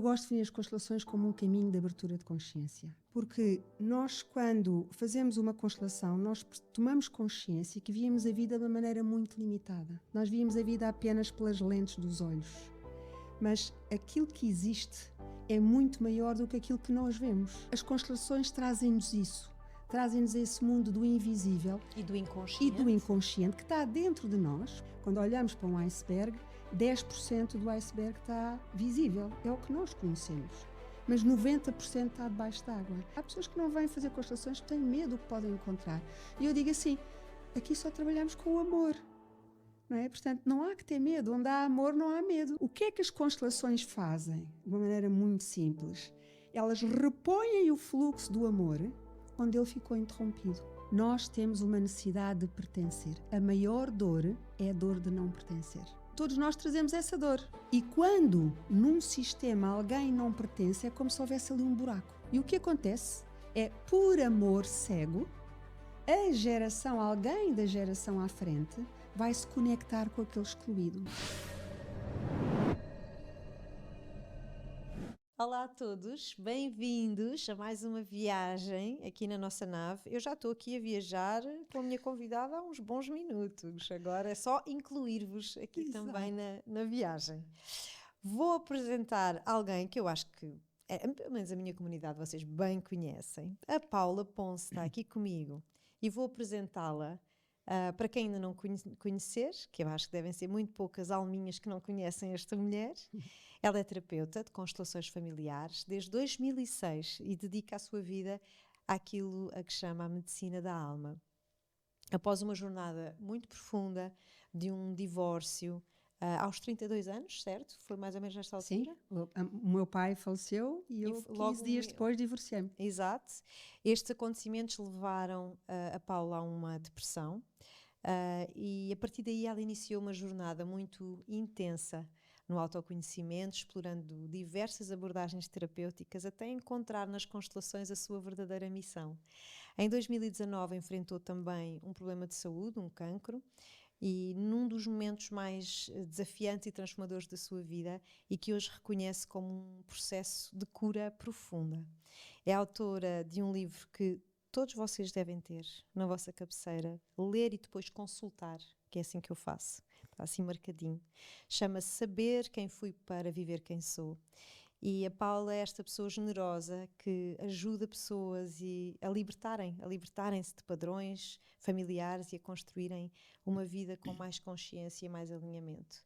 Eu gosto de ver as constelações como um caminho de abertura de consciência. Porque nós, quando fazemos uma constelação, nós tomamos consciência que víamos a vida de uma maneira muito limitada. Nós víamos a vida apenas pelas lentes dos olhos. Mas aquilo que existe é muito maior do que aquilo que nós vemos. As constelações trazem-nos isso. Trazem-nos esse mundo do invisível e do inconsciente que está dentro de nós. Quando olhamos para um iceberg, 10% do iceberg está visível, é o que nós conhecemos. Mas 90% está debaixo d'água. Há pessoas que não vêm fazer constelações que têm medo do que podem encontrar. E eu digo assim, aqui só trabalhamos com o amor. Não é? Portanto, não há que ter medo. Onde há amor, não há medo. O que é que as constelações fazem? De uma maneira muito simples. Elas repõem o fluxo do amor onde ele ficou interrompido. Nós temos uma necessidade de pertencer. A maior dor é a dor de não pertencer. Todos nós trazemos essa dor. E quando num sistema alguém não pertence, é como se houvesse ali um buraco. E o que acontece é, por amor cego, alguém da geração à frente, vai se conectar com aquele excluído. Olá a todos, bem-vindos a mais uma viagem aqui na nossa nave. Eu já estou aqui a viajar com a minha convidada há uns bons minutos. Agora é só incluir-vos aqui também na viagem. Vou apresentar alguém que eu acho que, pelo menos a minha comunidade, vocês bem conhecem. A Paula Ponce está aqui comigo e vou apresentá-la. Para quem ainda não conhecer, que eu acho que devem ser muito poucas alminhas que não conhecem esta mulher, ela é terapeuta de constelações familiares desde 2006 e dedica a sua vida àquilo a que chama a medicina da alma. Após uma jornada muito profunda de um divórcio, aos 32 anos, certo? Foi mais ou menos nesta altura? Sim, o meu pai faleceu e eu 15 dias depois divorciei-me. Exato. Estes acontecimentos levaram a Paula a uma depressão e a partir daí ela iniciou uma jornada muito intensa no autoconhecimento, explorando diversas abordagens terapêuticas até encontrar nas constelações a sua verdadeira missão. Em 2019 enfrentou também um problema de saúde, um cancro, e num dos momentos mais desafiantes e transformadores da sua vida e que hoje reconhece como um processo de cura profunda. É autora de um livro que todos vocês devem ter na vossa cabeceira, ler e depois consultar, que é assim que eu faço, está assim marcadinho. Chama-se Saber Quem Fui para Viver Quem Sou. E a Paula é esta pessoa generosa que ajuda pessoas a libertarem-se de padrões familiares e a construírem uma vida com mais consciência e mais alinhamento.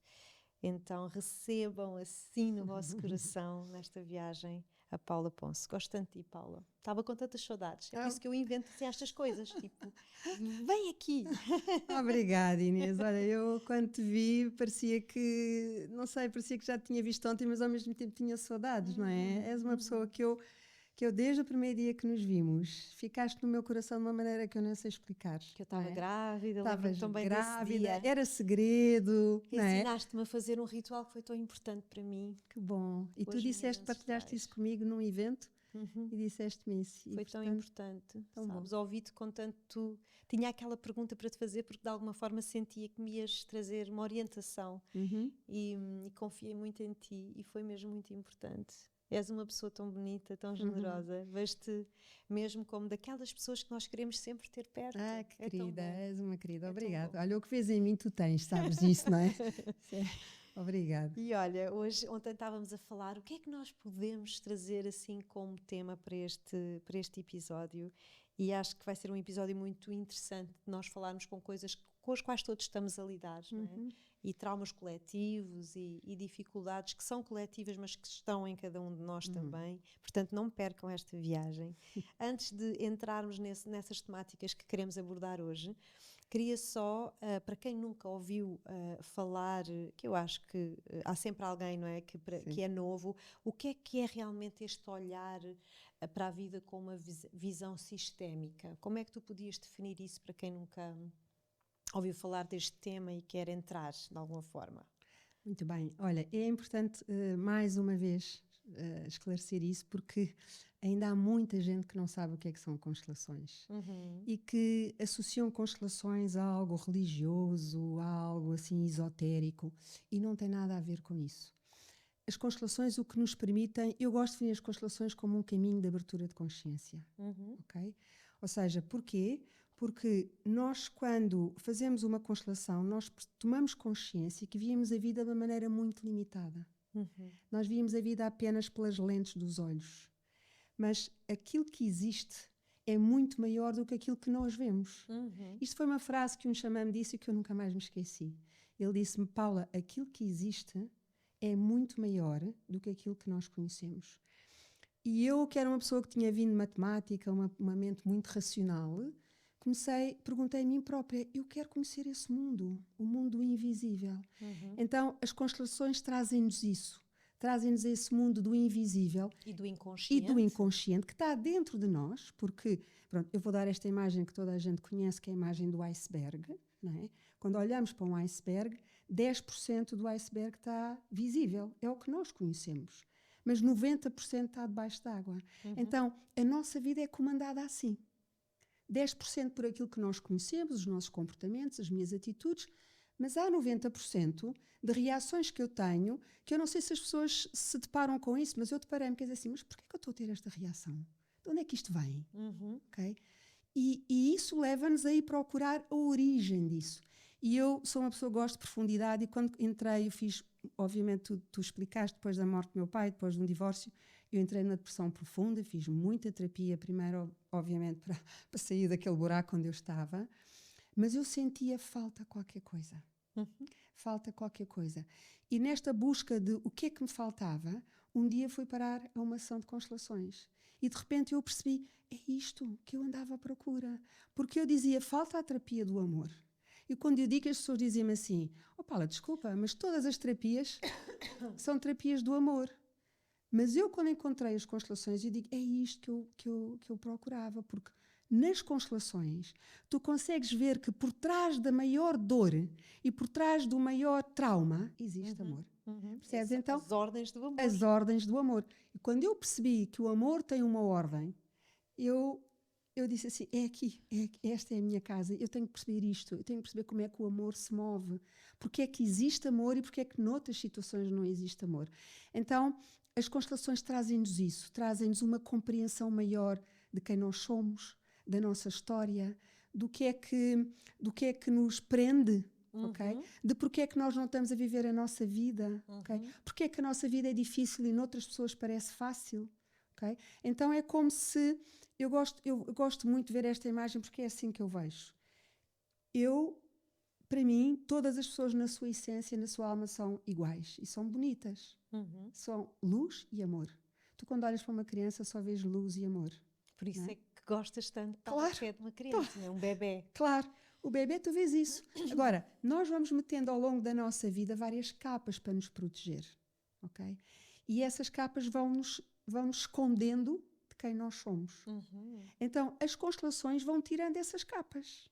Então recebam assim no vosso coração, nesta viagem, a Paula Ponce. Gosto tanto de ti, Paula. Estava com tantas saudades. É por isso que eu invento assim, estas coisas, tipo, vem aqui. Obrigada, Inês. Olha, eu quando te vi parecia que já te tinha visto ontem, mas ao mesmo tempo tinha saudades, não é? És uma pessoa que eu desde o primeiro dia que nos vimos, ficaste no meu coração de uma maneira que eu não sei explicar. Que eu estava grávida, estavas também grávida, desse dia. era segredo. Ensinaste-me a fazer um ritual que foi tão importante para mim. Que bom. E tu partilhaste isso comigo num evento e disseste-me isso. Foi tão importante, sabes? Ouvi-te com tanto... Tinha aquela pergunta para te fazer porque de alguma forma sentia que me ias trazer uma orientação e confiei muito em ti e foi mesmo muito importante. És uma pessoa tão bonita, tão generosa. Vejo-te mesmo como daquelas pessoas que nós queremos sempre ter perto. Que querida, és uma querida. Obrigada. Olha, o que fez em mim tu tens, sabes disso, não é? Obrigada. E olha, ontem estávamos a falar o que é que nós podemos trazer assim como tema para este episódio e acho que vai ser um episódio muito interessante de nós falarmos com coisas com as quais todos estamos a lidar, não é? E traumas coletivos e dificuldades que são coletivas, mas que estão em cada um de nós também. Portanto, não percam esta viagem. Antes de entrarmos nessas temáticas que queremos abordar hoje, queria só, para quem nunca ouviu falar, que eu acho que há sempre alguém, não é, que é novo, o que é realmente este olhar para a vida com uma visão sistémica? Como é que tu podias definir isso para quem nunca ouviu falar deste tema e quer entrar de alguma forma? Muito bem. Olha, é importante mais uma vez esclarecer isso porque ainda há muita gente que não sabe o que é que são constelações e que associam constelações a algo religioso, a algo assim esotérico e não tem nada a ver com isso. as constelações o que nos permitem, eu gosto de ver as constelações como um caminho de abertura de consciência, ok? Ou seja, porquê? Porque nós, quando fazemos uma constelação, nós tomamos consciência que víamos a vida de uma maneira muito limitada. Nós víamos a vida apenas pelas lentes dos olhos. Mas aquilo que existe é muito maior do que aquilo que nós vemos. Isto foi uma frase que um xamã me disse e que eu nunca mais me esqueci. Ele disse-me: Paula, aquilo que existe é muito maior do que aquilo que nós conhecemos. E eu, que era uma pessoa que tinha vindo de matemática, uma mente muito racional, perguntei a mim própria: eu quero conhecer esse mundo, o mundo invisível. Então, as constelações trazem-nos isso. Trazem-nos esse mundo do invisível e do inconsciente que está dentro de nós, porque, pronto, eu vou dar esta imagem que toda a gente conhece, que é a imagem do iceberg, não é? Quando olhamos para um iceberg, 10% do iceberg está visível, é o que nós conhecemos, mas 90% está debaixo d'água. Então, a nossa vida é comandada assim. 10% por aquilo que nós conhecemos, os nossos comportamentos, as minhas atitudes, mas há 90% de reações que eu tenho, que eu não sei se as pessoas se deparam com isso, mas eu deparei-me, quer dizer assim, mas porquê que eu estou a ter esta reação? De onde é que isto vem? Okay? E isso leva-nos a ir procurar a origem disso. E eu sou uma pessoa que gosto de profundidade, e quando entrei, eu fiz, obviamente, tu explicaste, depois da morte do meu pai, depois de um divórcio, eu entrei na depressão profunda, fiz muita terapia, primeiro, obviamente, para sair daquele buraco onde eu estava, mas eu sentia falta qualquer coisa. Falta qualquer coisa. E nesta busca de o que é que me faltava, um dia fui parar a uma sessão de constelações. E de repente eu percebi, é isto que eu andava à procura. Porque eu dizia, falta a terapia do amor. E quando eu digo, as pessoas dizem-me assim, Paula, desculpa, mas todas as terapias são terapias do amor. Mas eu, quando encontrei as constelações, eu digo, é isto que eu procurava, porque nas constelações tu consegues ver que por trás da maior dor e por trás do maior trauma existe amor. Percebes? Então, as ordens do amor. As ordens do amor. E quando eu percebi que o amor tem uma ordem, eu disse assim, é aqui, esta é a minha casa, eu tenho que perceber isto, eu tenho que perceber como é que o amor se move, porque é que existe amor e porque é que noutras situações não existe amor. Então, as constelações trazem-nos isso, trazem-nos uma compreensão maior de quem nós somos, da nossa história, do que é que nos prende, okay? De porque é que nós não estamos a viver a nossa vida, okay? Porque é que a nossa vida é difícil e noutras pessoas parece fácil, okay? Então é como se, eu gosto muito de ver esta imagem porque é assim que eu vejo. Para mim, todas as pessoas na sua essência, na sua alma são iguais e são bonitas. São luz e amor. Tu quando olhas para uma criança só vês luz e amor. Por isso é que gostas tanto de uma criança, não é? Um bebê. Claro, o bebê tu vês isso. Agora, nós vamos metendo ao longo da nossa vida várias capas para nos proteger, ok? E essas capas vão-nos escondendo de quem nós somos. Então, as constelações vão tirando essas capas.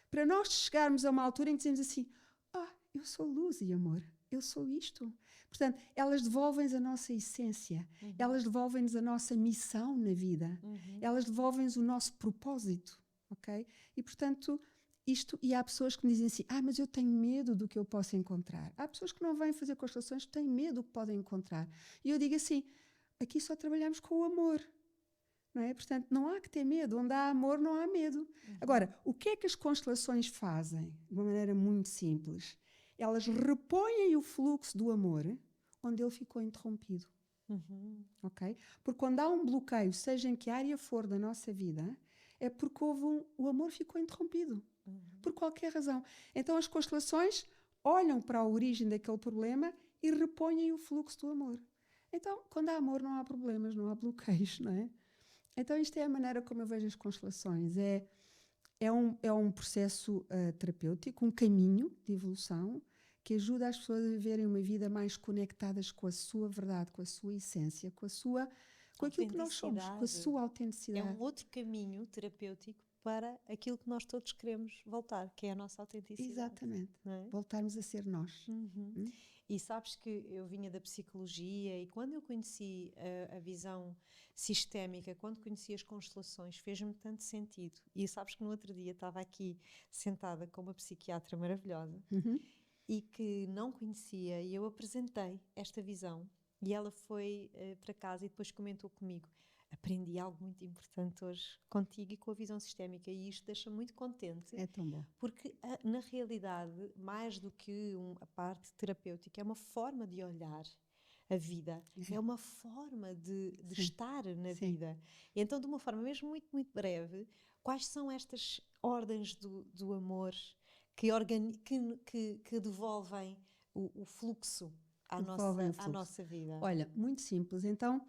Para nós chegarmos a uma altura em que dizemos assim, eu sou luz e amor, eu sou isto. Portanto, elas devolvem-nos a nossa essência, elas devolvem-nos a nossa missão na vida, elas devolvem-nos o nosso propósito, ok? E, portanto, e há pessoas que me dizem assim, mas eu tenho medo do que eu posso encontrar. Há pessoas que não vêm fazer constelações que têm medo do que podem encontrar. E eu digo assim, aqui só trabalhamos com o amor. Não é? Portanto, não há que ter medo. Onde há amor, não há medo. Agora, o que é que as constelações fazem? De uma maneira muito simples. Elas repõem o fluxo do amor onde ele ficou interrompido. Okay? Porque quando há um bloqueio, seja em que área for da nossa vida, é porque o amor ficou interrompido. Por qualquer razão. Então, as constelações olham para a origem daquele problema e repõem o fluxo do amor. Então, quando há amor, não há problemas, não há bloqueios, não é? Então, isto é a maneira como eu vejo as constelações. É um processo terapêutico, um caminho de evolução que ajuda as pessoas a viverem uma vida mais conectadas com a sua verdade, com a sua essência, com aquilo que nós somos, com a sua autenticidade. É um outro caminho terapêutico para aquilo que nós todos queremos voltar, que é a nossa autenticidade. Exatamente. Não é? Voltarmos a ser nós. E sabes que eu vinha da psicologia e quando eu conheci a visão sistémica, quando conheci as constelações, fez-me tanto sentido. E sabes que no outro dia estava aqui sentada com uma psiquiatra maravilhosa e que não conhecia, e eu apresentei esta visão E ela foi para casa e depois comentou comigo: aprendi algo muito importante hoje contigo e com a visão sistémica, e isto deixa-me muito contente. É tão bom. Porque, na realidade, mais do que a parte terapêutica, é uma forma de olhar a vida, é uma forma de estar na vida. E então, de uma forma mesmo muito, muito breve, quais são estas ordens do amor que devolvem o fluxo à nossa vida? Olha, muito simples. Então,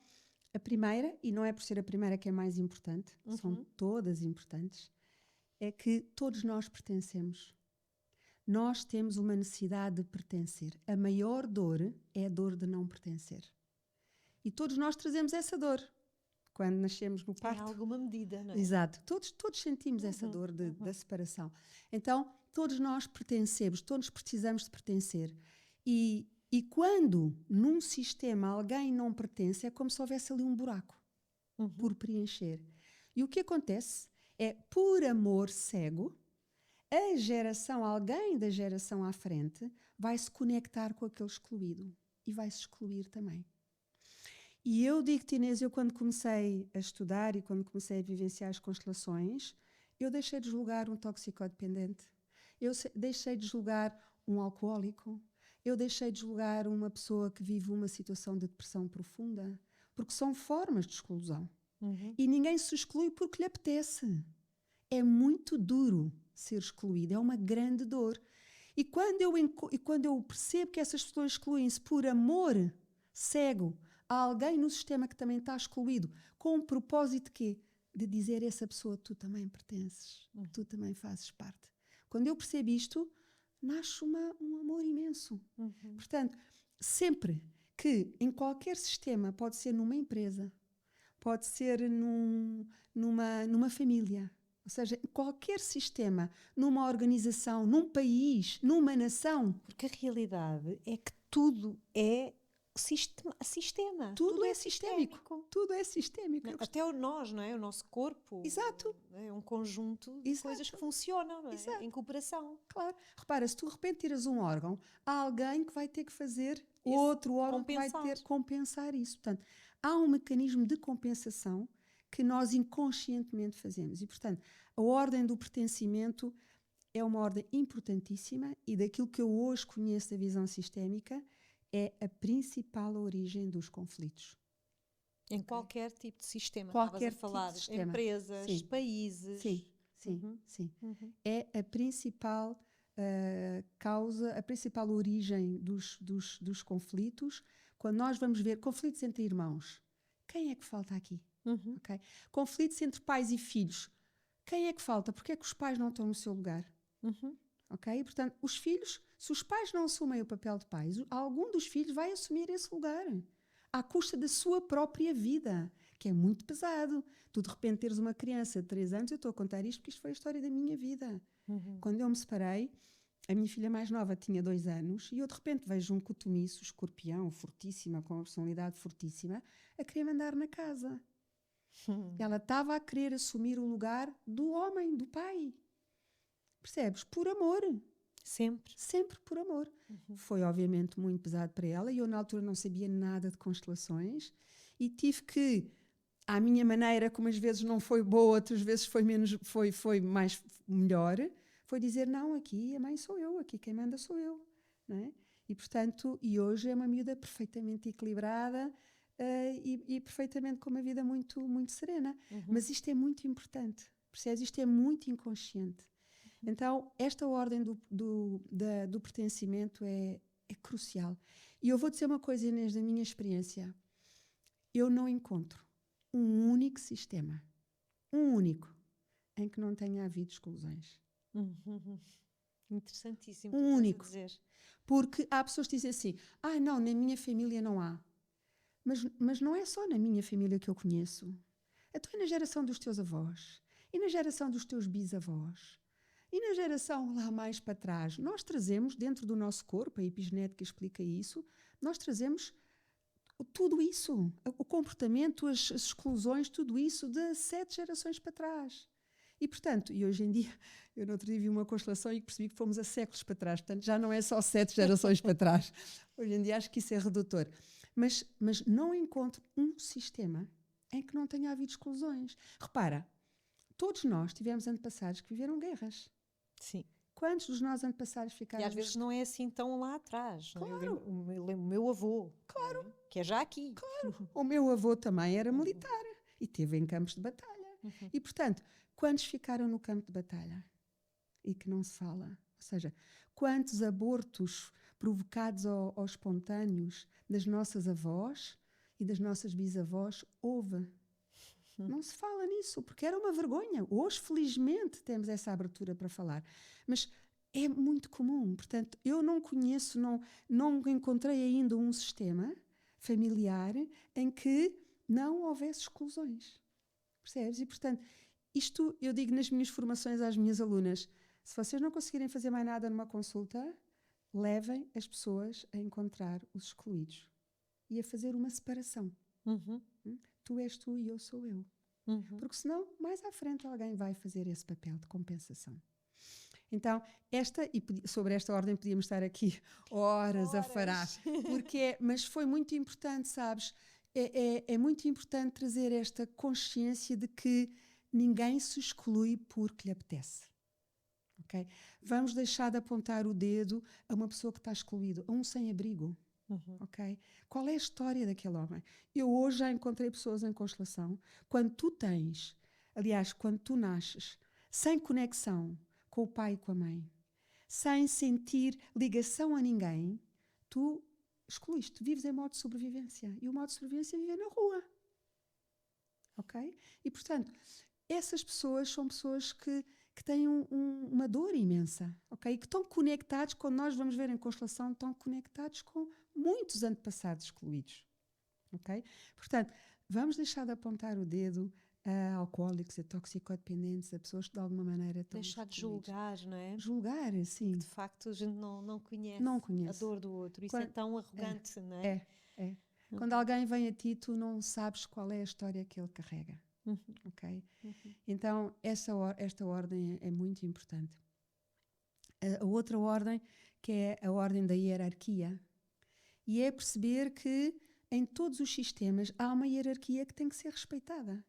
a primeira, e não é por ser a primeira que é mais importante, são todas importantes, é que todos nós pertencemos. Nós temos uma necessidade de pertencer. A maior dor é a dor de não pertencer. E todos nós trazemos essa dor quando nascemos no parto. Em alguma medida, não é? Exato. Todos sentimos essa dor da separação. Então, todos nós pertencemos, todos precisamos de pertencer. E quando num sistema alguém não pertence, é como se houvesse ali um buraco por preencher. E o que acontece é, por amor cego, alguém da geração à frente vai se conectar com aquele excluído e vai se excluir também. E eu digo-te, Inês, eu quando comecei a estudar e quando comecei a vivenciar as constelações, eu deixei de julgar um toxicodependente, eu deixei de julgar um alcoólico, eu deixei de julgar uma pessoa que vive uma situação de depressão profunda, porque são formas de exclusão. E ninguém se exclui porque lhe apetece. É muito duro ser excluído, é uma grande dor. E quando eu percebo que essas pessoas excluem-se por amor cego a alguém no sistema que também está excluído, com o propósito de quê? De dizer a essa pessoa, tu também pertences, tu também fazes parte. Quando eu percebo isto, nasce um amor imenso. Portanto, sempre que em qualquer sistema, pode ser numa empresa, pode ser numa família, ou seja, qualquer sistema, numa organização, num país, numa nação. Porque a realidade é que tudo é sistema. Tudo é sistémico. Tudo é sistémico. Até nós, não é? O nosso corpo. Exato. É um conjunto de coisas que funcionam, não é? Em cooperação. Claro. Repara, se tu de repente tiras um órgão, há alguém que vai ter que fazer outro órgão que vai ter que compensar isso. Portanto, há um mecanismo de compensação que nós inconscientemente fazemos. E, portanto, a ordem do pertencimento é uma ordem importantíssima e daquilo que eu hoje conheço da visão sistémica é a principal origem dos conflitos. Em qualquer tipo de sistema. Qualquer tipo de sistema. Empresas, sim. países. Sim. É a principal causa, a principal origem dos conflitos. Quando nós vamos ver conflitos entre irmãos, quem é que falta aqui? Okay? Conflitos entre pais e filhos, quem é que falta? Porque é que os pais não estão no seu lugar? Okay? Portanto, os filhos, se os pais não assumem o papel de pais, algum dos filhos vai assumir esse lugar à custa da sua própria vida, que é muito pesado. Tu de repente teres uma criança de 3 anos, eu estou a contar isto porque isto foi a história da minha vida. Quando eu me separei, a minha filha mais nova tinha 2 anos e eu de repente vejo um cotomiço, escorpião, fortíssima, com uma personalidade fortíssima, a querer mandar na casa. Ela estava a querer assumir o lugar do homem, do pai. Percebes? Por amor. Sempre por amor. Foi obviamente muito pesado para ela e eu na altura não sabia nada de constelações e tive que, à minha maneira, como às vezes não foi boa, outras vezes foi mais melhor, foi dizer, não, aqui a mãe sou eu, aqui quem manda sou eu. Não é? E portanto, e hoje é uma miúda perfeitamente equilibrada e perfeitamente com uma vida muito, muito serena. Mas isto é muito importante, percebes? Isto é muito inconsciente. Então, esta ordem do pertencimento é crucial. E eu vou dizer uma coisa, Inês, da minha experiência. Eu não encontro um único sistema, em que não tenha havido exclusões. Interessantíssimo. Um único. Dizer. Porque há pessoas que dizem assim, não, na minha família não há. Mas não é só na minha família que eu conheço. Então é na geração dos teus avós, e na geração dos teus bisavós, e na geração lá mais para trás. Nós trazemos dentro do nosso corpo, a epigenética explica isso, nós trazemos tudo isso, o comportamento, as exclusões, tudo isso de 7 gerações para trás. E, portanto, e hoje em dia, eu no outro dia vi uma constelação e percebi que fomos a séculos para trás, portanto já não é só 7 gerações para trás. Hoje em dia acho que isso é redutor. Mas não encontro um sistema em que não tenha havido exclusões. Repara, todos nós tivemos antepassados que viveram guerras. Sim. Quantos dos nossos antepassados ficaram... E às vezes não é assim tão lá atrás. Não é? Claro. Eu lembro o meu avô, claro, não é? Que é já aqui. Claro. O meu avô também era militar e esteve em campos de batalha. E, portanto, quantos ficaram no campo de batalha? E que não se fala. Ou seja, quantos abortos provocados ou espontâneos das nossas avós e das nossas bisavós houve? Não se fala nisso, porque era uma vergonha. Hoje, felizmente, temos essa abertura para falar. Mas é muito comum. Portanto, eu não conheço, não encontrei ainda um sistema familiar em que não houvesse exclusões. Percebes? E, portanto, isto eu digo nas minhas formações às minhas alunas. Se vocês não conseguirem fazer mais nada numa consulta, levem as pessoas a encontrar os excluídos e a fazer uma separação. Tu és tu e eu sou eu. Porque senão, mais à frente, alguém vai fazer esse papel de compensação. Então, sobre esta ordem podíamos estar aqui horas a falar, mas foi muito importante, sabes? É muito importante trazer esta consciência de que ninguém se exclui porque lhe apetece. Okay? Vamos deixar de apontar o dedo a uma pessoa que está excluída, a um sem-abrigo. Okay? Qual é a história daquele homem? Eu hoje já encontrei pessoas em constelação. Quando tu nasces sem conexão com o pai e com a mãe, sem sentir ligação a ninguém, tu excluíste, vives em modo de sobrevivência. E o modo de sobrevivência é viver na rua. Ok? E, portanto, essas pessoas são pessoas que têm uma dor imensa, ok? E que estão conectados, quando nós vamos ver em constelação, estão conectados com muitos antepassados excluídos, ok? Portanto, vamos deixar de apontar o dedo a alcoólicos, a toxicodependentes, a pessoas que de alguma maneira estão deixar excluídos. de julgar, não é? Julgar, sim. De facto, a gente não conhece, a dor do outro. Isso é tão arrogante, não é? É. Quando alguém vem a ti, tu não sabes qual é a história que ele carrega. Ok? Então, esta ordem é muito importante. A outra ordem, que é a ordem da hierarquia, e é perceber que em todos os sistemas há uma hierarquia que tem que ser respeitada.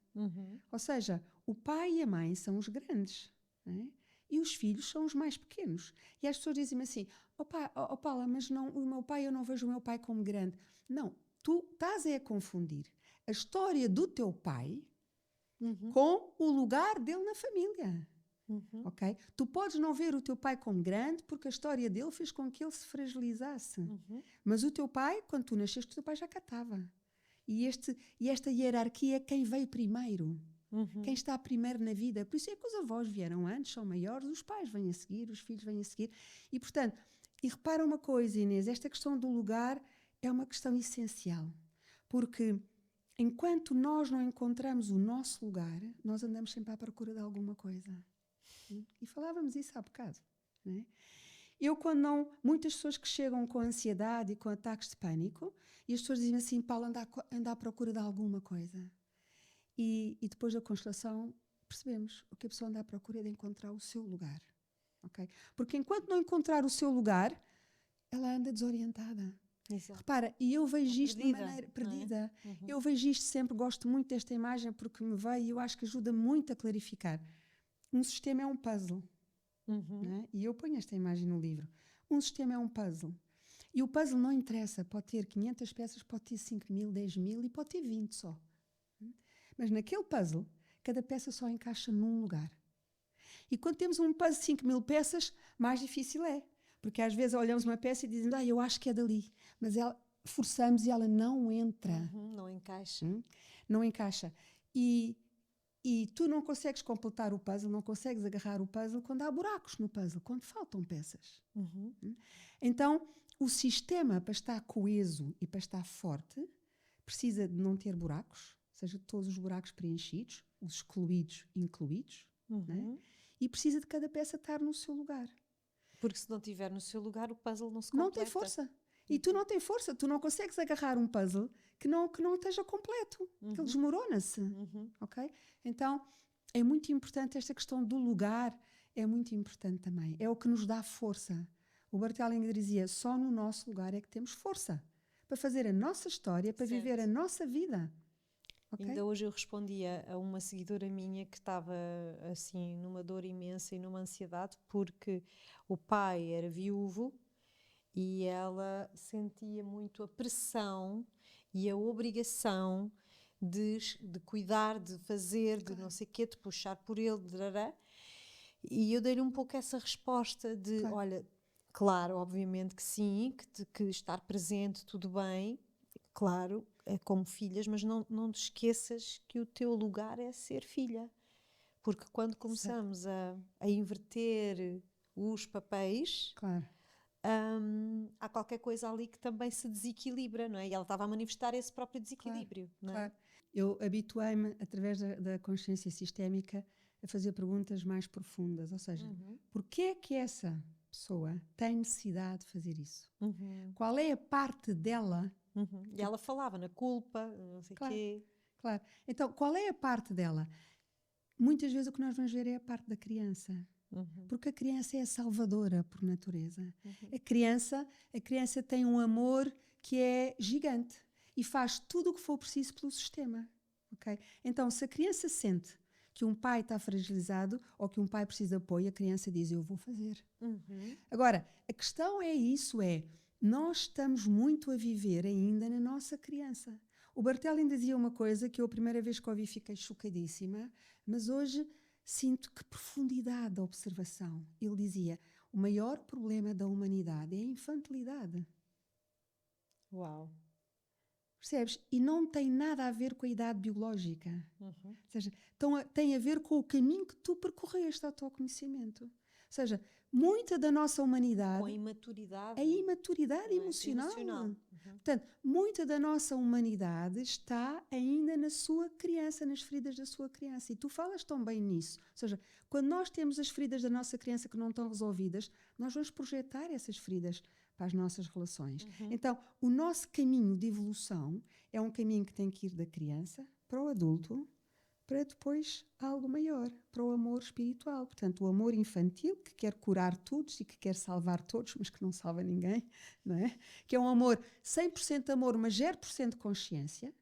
Ou seja, o pai e a mãe são os grandes, não é? E os filhos são os mais pequenos. E as pessoas dizem-me assim, Paula, mas não, eu não vejo o meu pai como grande. Não, tu estás a confundir a história do teu pai com o lugar dele na família. Okay? Tu podes não ver o teu pai como grande porque a história dele fez com que ele se fragilizasse. Mas o teu pai, quando tu nasceste, o teu pai já cá estava. E esta hierarquia é quem veio primeiro. Quem está primeiro na vida. Por isso é que os avós vieram antes, são maiores, os pais vêm a seguir, os filhos vêm a seguir. E, portanto, repara uma coisa, Inês, esta questão do lugar é uma questão essencial. Porque enquanto nós não encontramos o nosso lugar, nós andamos sempre à procura de alguma coisa. E falávamos isso há bocado. Não é? Muitas pessoas que chegam com ansiedade e com ataques de pânico, e as pessoas dizem assim, Paulo, anda à procura de alguma coisa. E depois da constelação percebemos o que a pessoa anda à procura é de encontrar o seu lugar. Okay? Porque enquanto não encontrar o seu lugar, ela anda desorientada. Exato. Repara, e eu vejo isto de maneira perdida. É? Eu vejo isto sempre, gosto muito desta imagem porque me veio e eu acho que ajuda muito a clarificar. Um sistema é um puzzle. Não é? E eu ponho esta imagem no livro. Um sistema é um puzzle. E o puzzle não interessa, pode ter 500 peças, pode ter 5.000, 10.000 e pode ter 20 só. Mas naquele puzzle, cada peça só encaixa num lugar. E quando temos um puzzle de 5.000 peças, mais difícil é. Porque às vezes olhamos uma peça e dizemos, eu acho que é dali. Mas forçamos e ela não entra. Não encaixa. Não encaixa. E tu não consegues completar o puzzle, não consegues agarrar o puzzle quando há buracos no puzzle, quando faltam peças. Então, o sistema, para estar coeso e para estar forte, precisa de não ter buracos, ou seja, todos os buracos preenchidos, os excluídos incluídos, né? E precisa de cada peça estar no seu lugar. Porque se não estiver no seu lugar, o puzzle não se completa. Não tem força. E tu não tens força, tu não consegues agarrar um puzzle que não esteja completo, que ele desmorona-se. Okay? Então, é muito importante esta questão do lugar, é muito importante também. É o que nos dá força. O Bert Hellinger dizia, só no nosso lugar é que temos força. para fazer a nossa história, para Certo. viver a nossa vida. Okay? Ainda hoje eu respondia a uma seguidora minha que estava assim numa dor imensa e numa ansiedade porque o pai era viúvo e ela sentia muito a pressão e a obrigação de cuidar, de fazer, de não sei o quê, de puxar por ele, e eu dei-lhe um pouco essa resposta de, olha, claro, obviamente que sim, que estar presente, tudo bem, claro, é como filhas, mas não te esqueças que o teu lugar é ser filha. Porque quando começamos a inverter os papéis, há qualquer coisa ali que também se desequilibra, não é? E ela estava a manifestar esse próprio desequilíbrio, não é? Claro. Eu habituei-me, através da consciência sistémica, a fazer perguntas mais profundas. Ou seja, porquê é que essa pessoa tem necessidade de fazer isso? Qual é a parte dela? E ela falava na culpa, não sei o quê. Claro. Então, qual é a parte dela? Muitas vezes o que nós vamos ver é a parte da criança. Porque a criança é a salvadora por natureza. A criança tem um amor que é gigante e faz tudo o que for preciso pelo sistema. Okay? Então, se a criança sente que um pai está fragilizado ou que um pai precisa de apoio, a criança diz, eu vou fazer. Agora, a questão nós estamos muito a viver ainda na nossa criança. O Barthelin dizia uma coisa que eu a primeira vez que ouvi fiquei chocadíssima, mas hoje sinto que profundidade da observação. Ele dizia, o maior problema da humanidade é a infantilidade. Uau! Percebes? E não tem nada a ver com a idade biológica. Ou seja, tem a ver com o caminho que tu percorreste ao teu conhecimento. Ou seja, muita da nossa humanidade... Com a imaturidade. A imaturidade emocional. Portanto, muita da nossa humanidade está ainda na sua criança, nas feridas da sua criança. E tu falas tão bem nisso. Ou seja, quando nós temos as feridas da nossa criança que não estão resolvidas, nós vamos projetar essas feridas para as nossas relações. Então, o nosso caminho de evolução é um caminho que tem que ir da criança para o adulto, para depois algo maior, para o amor espiritual. Portanto, o amor infantil, que quer curar todos e que quer salvar todos, mas que não salva ninguém, não é? Que é um amor 100% amor, mas 0% consciência.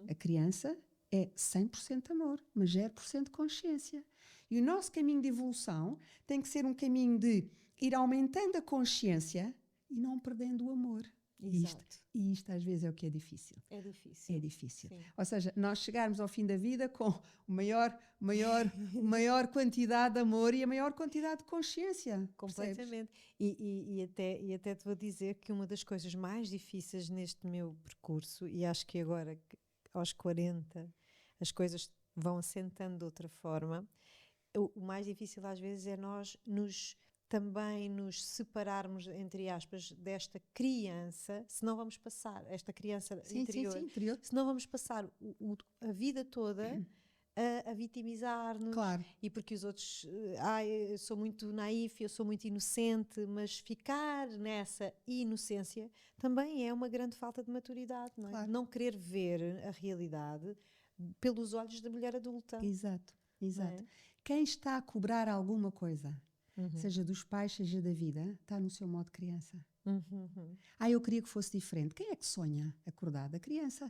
A criança é 100% amor, mas 0% consciência. E o nosso caminho de evolução tem que ser um caminho de ir aumentando a consciência e não perdendo o amor. Exato. E isto às vezes é o que é difícil. É difícil. É difícil. Sim. Ou seja, nós chegarmos ao fim da vida com maior quantidade de amor e a maior quantidade de consciência. Completamente. E até te vou dizer que uma das coisas mais difíceis neste meu percurso, e acho que agora, aos 40, as coisas vão assentando de outra forma, o mais difícil às vezes é nós também nos separarmos, entre aspas, desta criança, se não vamos passar, esta criança interior, se não vamos passar a vida toda a vitimizar-nos, claro. E porque os outros, eu sou muito naif, eu sou muito inocente, mas ficar nessa inocência também é uma grande falta de maturidade, não é? Claro. Não querer ver a realidade pelos olhos da mulher adulta. Exato. É? Quem está a cobrar alguma coisa, seja dos pais, seja da vida, está no seu modo criança. Eu queria que fosse diferente. Quem é que sonha acordado? A criança.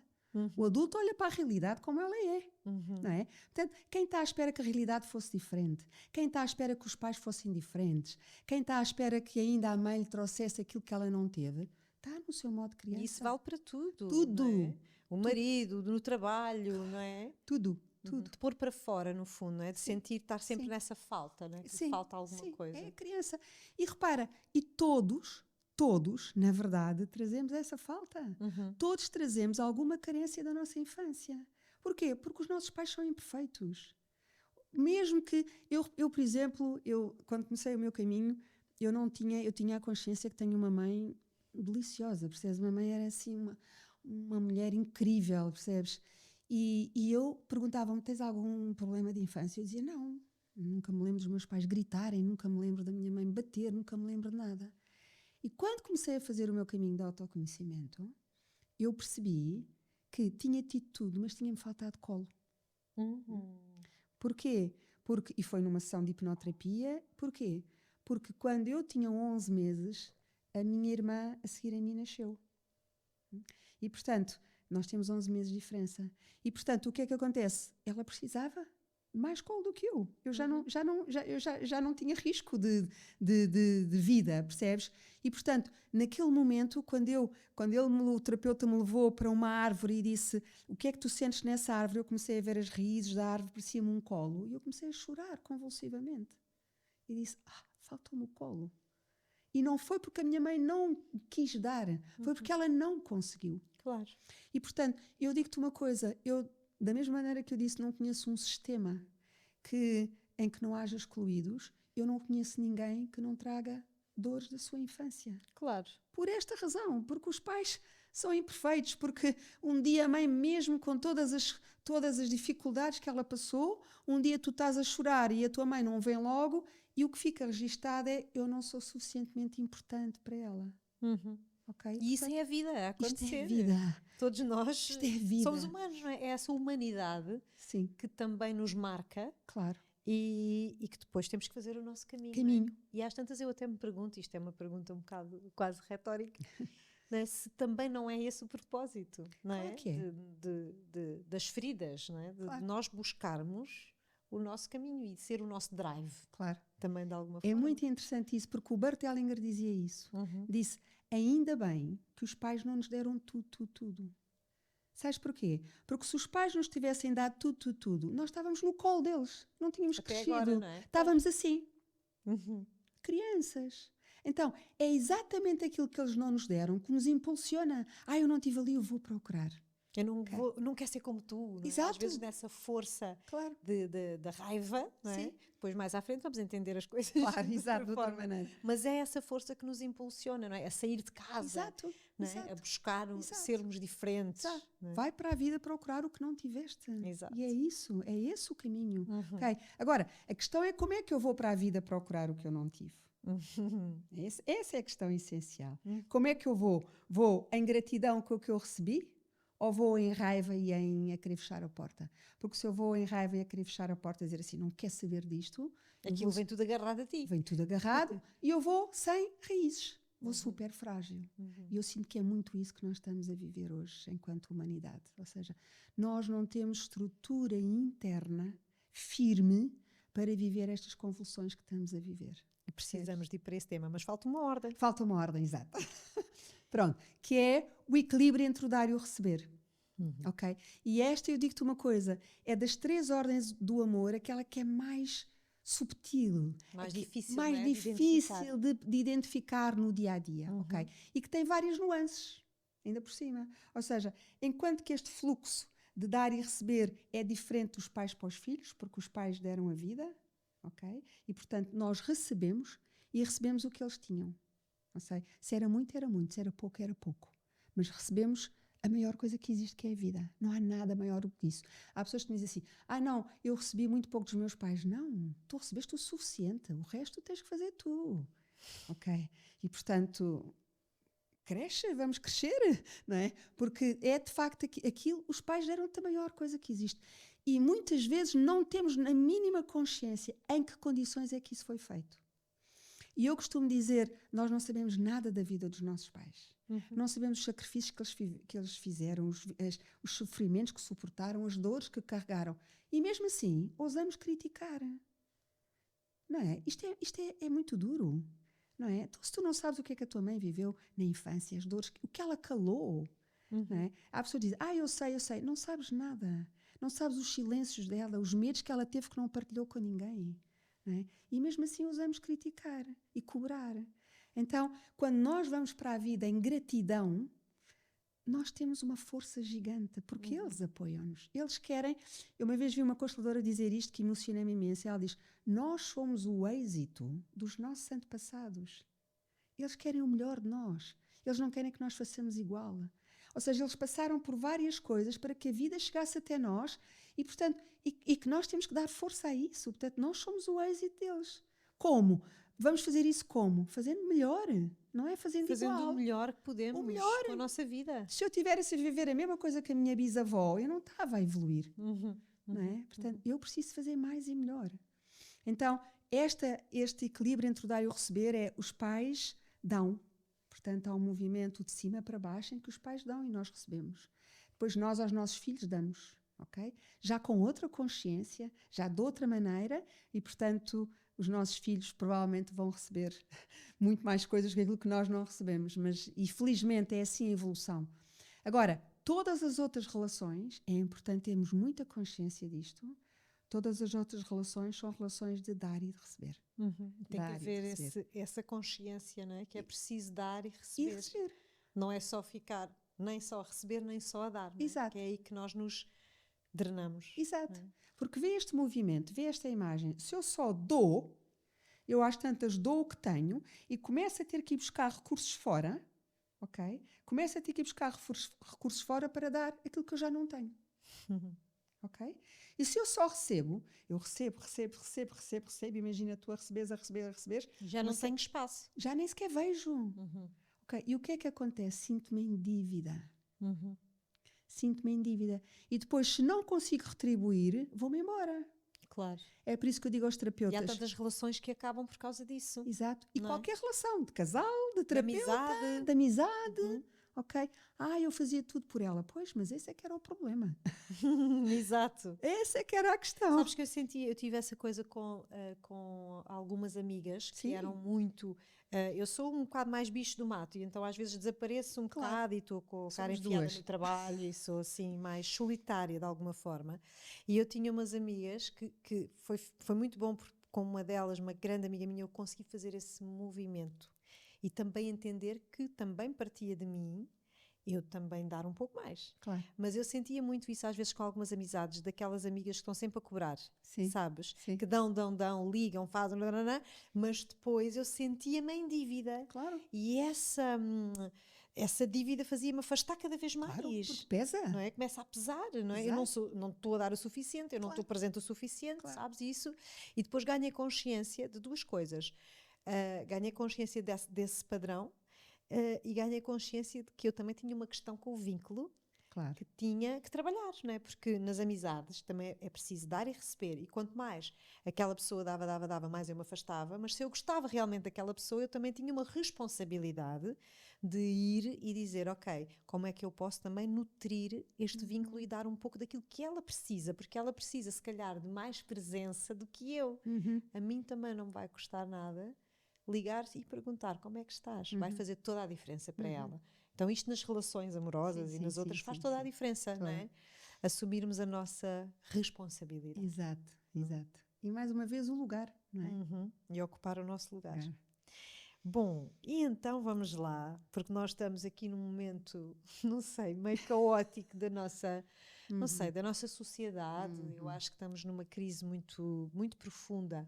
O adulto olha para a realidade como ela é. Não é? Portanto, quem está à espera que a realidade fosse diferente? Quem está à espera que os pais fossem diferentes? Quem está à espera que ainda a mãe lhe trouxesse aquilo que ela não teve? Está no seu modo criança. E isso vale para tudo. Tudo. Não é? O marido, no trabalho, não é? Tudo. De pôr para fora, no fundo, não é? De sentir, estar sempre nessa falta, não é? Que falta alguma coisa. É a criança. E repara, todos, na verdade, trazemos essa falta. Todos trazemos alguma carência da nossa infância. Porquê? Porque os nossos pais são imperfeitos. Mesmo que eu por exemplo, quando comecei o meu caminho, eu tinha a consciência que tenho uma mãe deliciosa, percebes? Uma mãe era assim, uma mulher incrível, percebes? E eu perguntava-me, tens algum problema de infância? Eu dizia, não, nunca me lembro dos meus pais gritarem, nunca me lembro da minha mãe bater, nunca me lembro de nada. E quando comecei a fazer o meu caminho de autoconhecimento, eu percebi que tinha tido tudo, mas tinha-me faltado colo. Porquê? E foi numa sessão de hipnoterapia. Porquê? Porque quando eu tinha 11 meses, a minha irmã a seguir a mim nasceu. E, portanto, nós temos 11 meses de diferença. E, portanto, o que é que acontece? Ela precisava de mais colo do que eu. Eu já não tinha risco de vida, percebes? E, portanto, naquele momento, o terapeuta me levou para uma árvore e disse: o que é que tu sentes nessa árvore? Eu comecei a ver as raízes da árvore, parecia-me um colo. E eu comecei a chorar convulsivamente. E disse: faltou-me o colo. E não foi porque a minha mãe não quis dar, foi porque ela não conseguiu. Claro. E, portanto, eu digo-te uma coisa, da mesma maneira que eu disse, não conheço um sistema em que não haja excluídos, eu não conheço ninguém que não traga dores da sua infância. Claro. Por esta razão, porque os pais são imperfeitos, porque um dia a mãe, mesmo com todas as dificuldades que ela passou, um dia tu estás a chorar e a tua mãe não vem logo, e o que fica registado é: eu não sou suficientemente importante para ela. Okay? E isso é a vida a acontecer. Isto é vida. Todos nós somos humanos, não é? É essa humanidade que também nos marca. Claro. E que depois temos que fazer o nosso caminho. É? E às tantas eu até me pergunto, isto é uma pergunta um bocado quase retórica, não é? Se também não é esse o propósito, não é? Claro que é. Das feridas, não é? Claro. De nós buscarmos o nosso caminho e ser o nosso drive. Claro. Também de alguma É forma. muito interessante isso, porque o Bert Hellinger dizia isso. Disse: ainda bem que os pais não nos deram tudo. Sabes porquê? Porque se os pais nos tivessem dado tudo, nós estávamos no colo deles. Não tínhamos até crescido. Agora, não é? Estávamos assim. Crianças. Então, é exatamente aquilo que eles não nos deram que nos impulsiona. Eu não estive ali, eu vou procurar. Eu não quero ser como tu. Não é? Exato. Às vezes nessa força claro. da raiva, não é? Sim. Depois mais à frente vamos entender as coisas. Claro, exato, de outra maneira. Mas é essa força que nos impulsiona, não é? A sair de casa. Exato. Não é? A buscar sermos diferentes. É? Vai para a vida procurar o que não tiveste. Exato. E é esse o caminho. Okay? Agora, a questão é: como é que eu vou para a vida procurar o que eu não tive? Essa é a questão essencial. Como é que eu vou? Vou em gratidão com o que eu recebi? Ou vou em raiva e a querer fechar a porta? Porque se eu vou em raiva e a querer fechar a porta e dizer assim: não quer saber disto, aquilo vem tudo agarrado a ti. Vem tudo agarrado e eu vou sem raízes. Vou super frágil. E eu sinto que é muito isso que nós estamos a viver hoje enquanto humanidade. Ou seja, nós não temos estrutura interna firme para viver estas convulsões que estamos a viver. E precisamos de ir para esse tema, mas falta uma ordem. Falta uma ordem, exato. Pronto, que é o equilíbrio entre o dar e o receber. Ok? E esta, eu digo-te uma coisa, é das 3 ordens do amor aquela que é mais subtil, mais difícil, de identificar no dia-a-dia. Ok? E que tem várias nuances, ainda por cima. Ou seja, enquanto que este fluxo de dar e receber é diferente dos pais para os filhos, porque os pais deram a vida, ok? E, portanto, nós recebemos o que eles tinham. Não sei, se era muito, se era pouco. Mas recebemos a maior coisa que existe, que é a vida. Não há nada maior do que isso. Há pessoas que me dizem assim: não, eu recebi muito pouco dos meus pais. Não, tu recebeste o suficiente, o resto tens que fazer tu. Ok? E, portanto, vamos crescer, não é? Porque é de facto aquilo, os pais deram-te a maior coisa que existe. E muitas vezes não temos a mínima consciência em que condições é que isso foi feito. E eu costumo dizer: nós não sabemos nada da vida dos nossos pais. Não sabemos os sacrifícios que eles fizeram, os sofrimentos que suportaram, as dores que carregaram. E mesmo assim, ousamos criticar. Não é? Isto é muito duro. Não é? Então, se tu não sabes o que é que a tua mãe viveu na infância, as dores, o que ela calou. Não é? Há pessoas que dizem: eu sei. Não sabes nada. Não sabes os silêncios dela, os medos que ela teve que não partilhou com ninguém. Não é? E mesmo assim ousamos criticar e cobrar. Então, quando nós vamos para a vida em gratidão, nós temos uma força gigante, porque eles apoiam-nos. Eles querem... Eu uma vez vi uma consteladora dizer isto que emocionei-me imenso. Ela diz: nós somos o êxito dos nossos antepassados. Eles querem o melhor de nós. Eles não querem que nós façamos igual. Ou seja, eles passaram por várias coisas para que a vida chegasse até nós e, portanto, e que nós temos que dar força a isso. Portanto, nós somos o êxito deles. Como? Vamos fazer isso como? Fazendo melhor, não é fazendo igual. O melhor que podemos com a nossa vida. Se eu tivesse a viver a mesma coisa que a minha bisavó, eu não estava a evoluir. Não é? Portanto, eu preciso fazer mais e melhor. Então, este equilíbrio entre o dar e o receber é: os pais dão, Portanto, há um movimento de cima para baixo em que os pais dão e nós recebemos. Depois nós aos nossos filhos damos, ok? Já com outra consciência, já de outra maneira e, portanto, os nossos filhos provavelmente vão receber muito mais coisas que aquilo que nós não recebemos. E felizmente é assim a evolução. Agora, todas as outras relações, é importante termos muita consciência disto, todas as outras relações são relações de dar e de receber. Tem que haver essa consciência, não é? Que é preciso dar e receber. E receber. Não é só ficar nem só a receber, nem só a dar. Não é? Exato. Que é aí que nós nos drenamos. Exato. É? Porque vê este movimento, vê esta imagem. Se eu só dou, eu às tantas dou o que tenho e começo a ter que ir buscar recursos fora, ok? Começo a ter que ir buscar recursos fora para dar aquilo que eu já não tenho. Ok? E se eu só recebo, eu recebo, imagina tu a receberes. Já não tenho espaço. Já nem sequer vejo. Okay? E o que é que acontece? Sinto-me em dívida. Sinto-me em dívida. E depois, se não consigo retribuir, vou-me embora. Claro. É por isso que eu digo aos terapeutas. E há tantas relações que acabam por causa disso. Exato. E não qualquer relação, de casal, de terapeuta, de amizade. Ok? Eu fazia tudo por ela. Pois, mas esse é que era o problema. Exato. Essa é que era a questão. Sabes que eu tive essa coisa com algumas amigas que eram muito... eu sou um bocado mais bicho do mato e então às vezes desapareço um bocado e estou com a cara enfiada no trabalho e sou assim mais solitária de alguma forma. E eu tinha umas amigas que foi muito bom porque com uma delas, uma grande amiga minha, eu consegui fazer esse movimento e também entender que também partia de mim eu também dar um pouco mais. Claro. Mas eu sentia muito isso às vezes com algumas amizades, daquelas amigas que estão sempre a cobrar, sabes? Sim. Que dão, ligam, fazem, mas depois eu sentia-me em dívida. Claro. E essa dívida fazia-me afastar cada vez mais. Claro, porque pesa. Não é? Começa a pesar, não é? Exato. Eu não estou a dar o suficiente, eu não estou presente o suficiente, sabes isso? E depois ganhei consciência de duas coisas. Ganhei consciência desse padrão, e ganhei consciência de que eu também tinha uma questão com o vínculo que tinha que trabalhar, não é? Porque nas amizades também é preciso dar e receber, e quanto mais aquela pessoa dava, mais eu me afastava, mas se eu gostava realmente daquela pessoa, eu também tinha uma responsabilidade de ir e dizer, ok, como é que eu posso também nutrir este vínculo e dar um pouco daquilo que ela precisa, porque ela precisa se calhar de mais presença do que eu. A mim também não me vai custar nada ligar e perguntar como é que estás, vai fazer toda a diferença para ela. Então isto nas relações amorosas e nas outras faz toda a diferença, não é? Assumirmos a nossa responsabilidade. Exato. E mais uma vez o lugar, não é? E ocupar o nosso lugar. Bom, e então vamos lá, porque nós estamos aqui num momento, não sei, meio caótico da nossa, não sei, da nossa sociedade. Eu acho que estamos numa crise muito, muito profunda.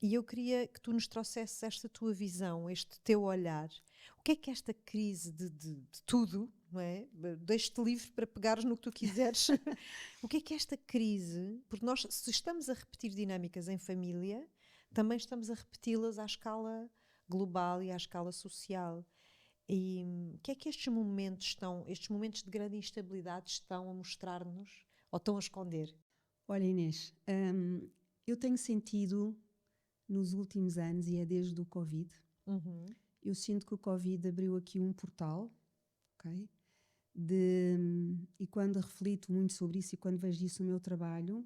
E eu queria que tu nos trouxesses esta tua visão, este teu olhar. O que é esta crise de tudo, não é? Deixo-te livre para pegares no que tu quiseres. O que é esta crise? Porque nós, se estamos a repetir dinâmicas em família, também estamos a repeti-las à escala global e à escala social. E o que é que estes momentos de grande instabilidade estão a mostrar-nos ou estão a esconder? Olha, Inês, eu tenho sentido nos últimos anos, e é desde o Covid, eu sinto que o Covid abriu aqui um portal, ok? E quando reflito muito sobre isso e quando vejo isso no meu trabalho,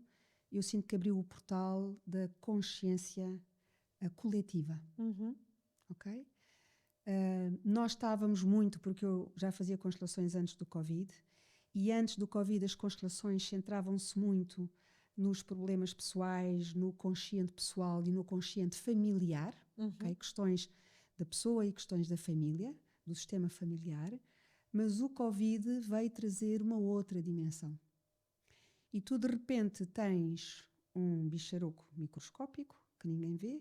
eu sinto que abriu o portal da consciência coletiva, ok? Nós estávamos muito, porque eu já fazia constelações antes do Covid, e antes do Covid as constelações centravam-se muito nos problemas pessoais, no consciente pessoal e no consciente familiar, okay? Questões da pessoa e questões da família, do sistema familiar, mas o Covid veio trazer uma outra dimensão. E tu de repente tens um bicharoco microscópico que ninguém vê